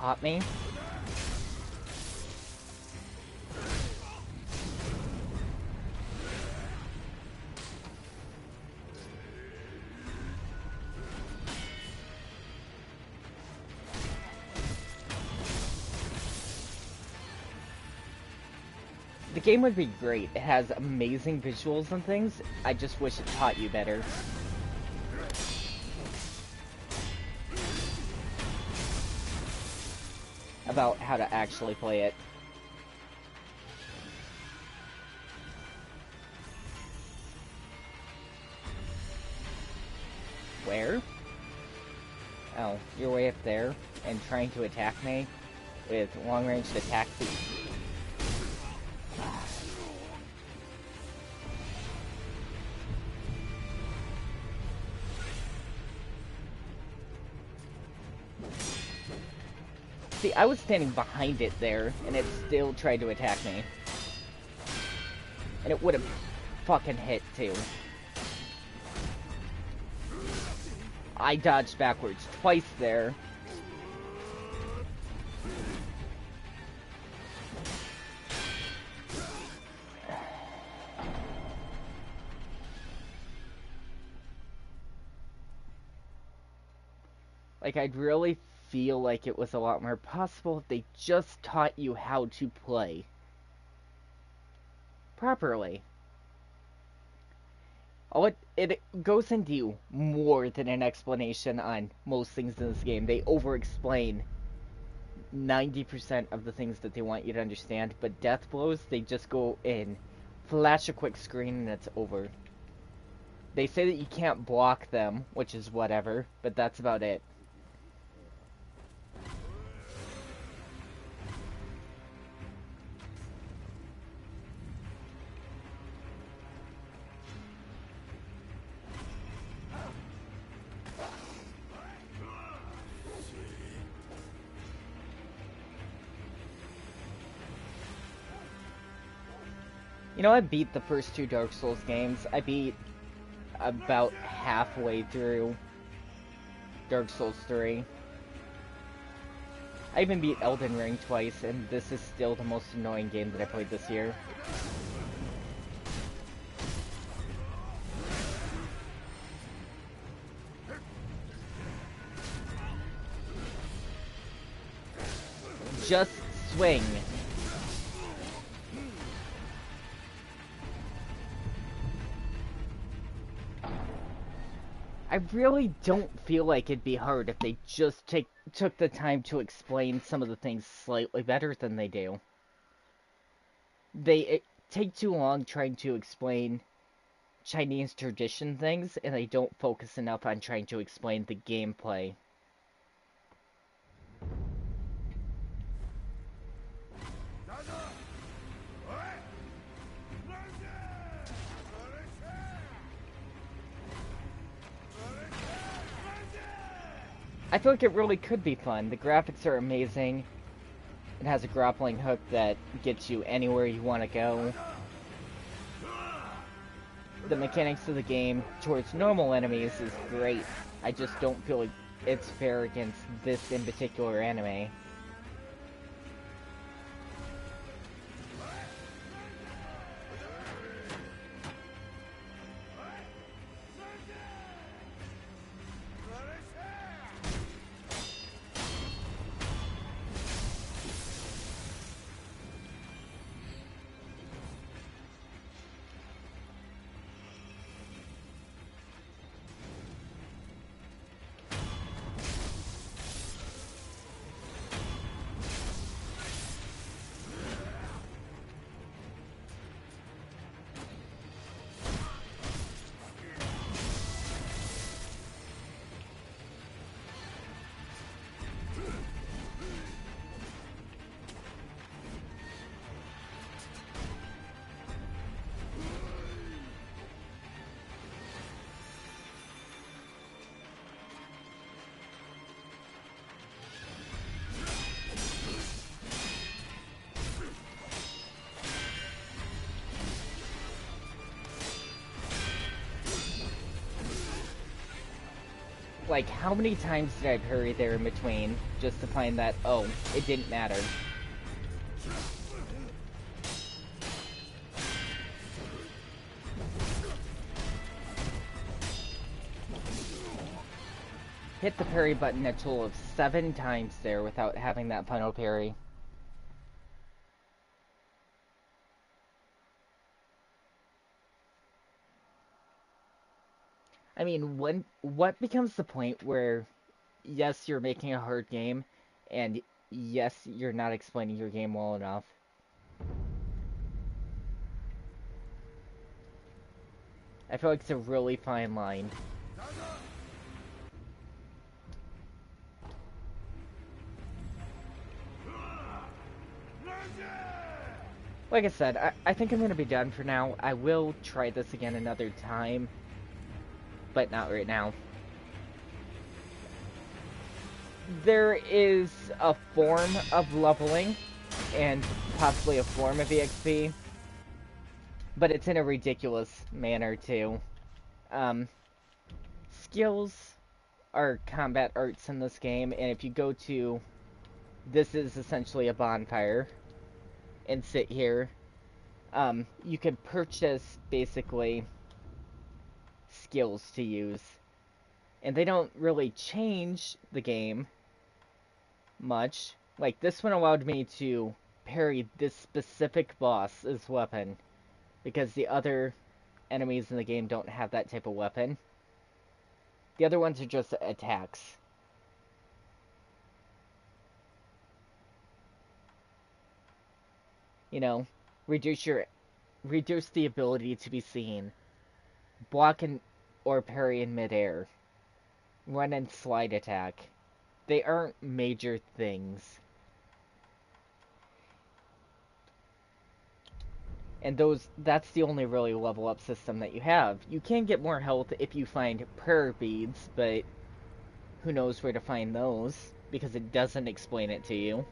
caught me. The game would be great. It has amazing visuals and things. I just wish it taught you better. About how to actually play it. Where? Oh, you're way up there and trying to attack me with long-range attack. See, I was standing behind it there, and it still tried to attack me. And it would have fucking hit, too. I dodged backwards twice there. Like, I'd really feel like it was a lot more possible if they just taught you how to play properly. Oh, it goes into more than an explanation on most things in this game. They over-explain 90% of the things that they want you to understand, but death blows, they just go in, flash a quick screen, and it's over. They say that you can't block them, which is whatever, but that's about it. You know, I beat the first two Dark Souls games. I beat about halfway through Dark Souls 3. I even beat Elden Ring twice, and this is still the most annoying game that I played this year. Just swing. I really don't feel like it'd be hard if they just took the time to explain some of the things slightly better than they do. They take too long trying to explain Chinese tradition things, and they don't focus enough on trying to explain the gameplay. I feel like it really could be fun. The graphics are amazing. It has a grappling hook that gets you anywhere you want to go. The mechanics of the game towards normal enemies is great. I just don't feel like it's fair against this in particular anime. Like, how many times did I parry there in between just to find that, oh, it didn't matter? Hit the parry button a total of 7 times there without having that final parry. I mean, what becomes the point where, yes, you're making a hard game, and yes, you're not explaining your game well enough? I feel like it's a really fine line. Like I said, I think I'm going to be done for now. I will try this again another time, but not right now. There is a form of leveling, and possibly a form of EXP, but it's in a ridiculous manner too. Skills are combat arts in this game, and if you go to... This is essentially a bonfire, and sit here. You can purchase, basically, skills to use. And they don't really change the game much. Like, this one allowed me to parry this specific boss's weapon, because the other enemies in the game don't have that type of weapon. The other ones are just attacks. You know, reduce the ability to be seen, block or parry in midair, run and slide attack. They aren't major things. And that's the only really level up system that you have. You can get more health if you find prayer beads, but who knows where to find those, because it doesn't explain it to you.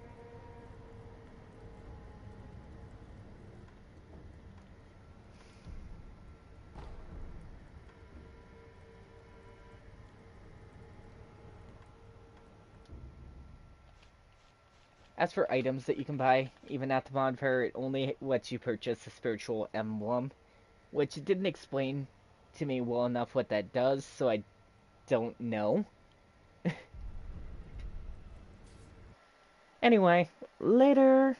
As for items that you can buy, even at the bonfire, it only lets you purchase a spiritual emblem, which it didn't explain to me well enough what that does, so I don't know. Anyway, later!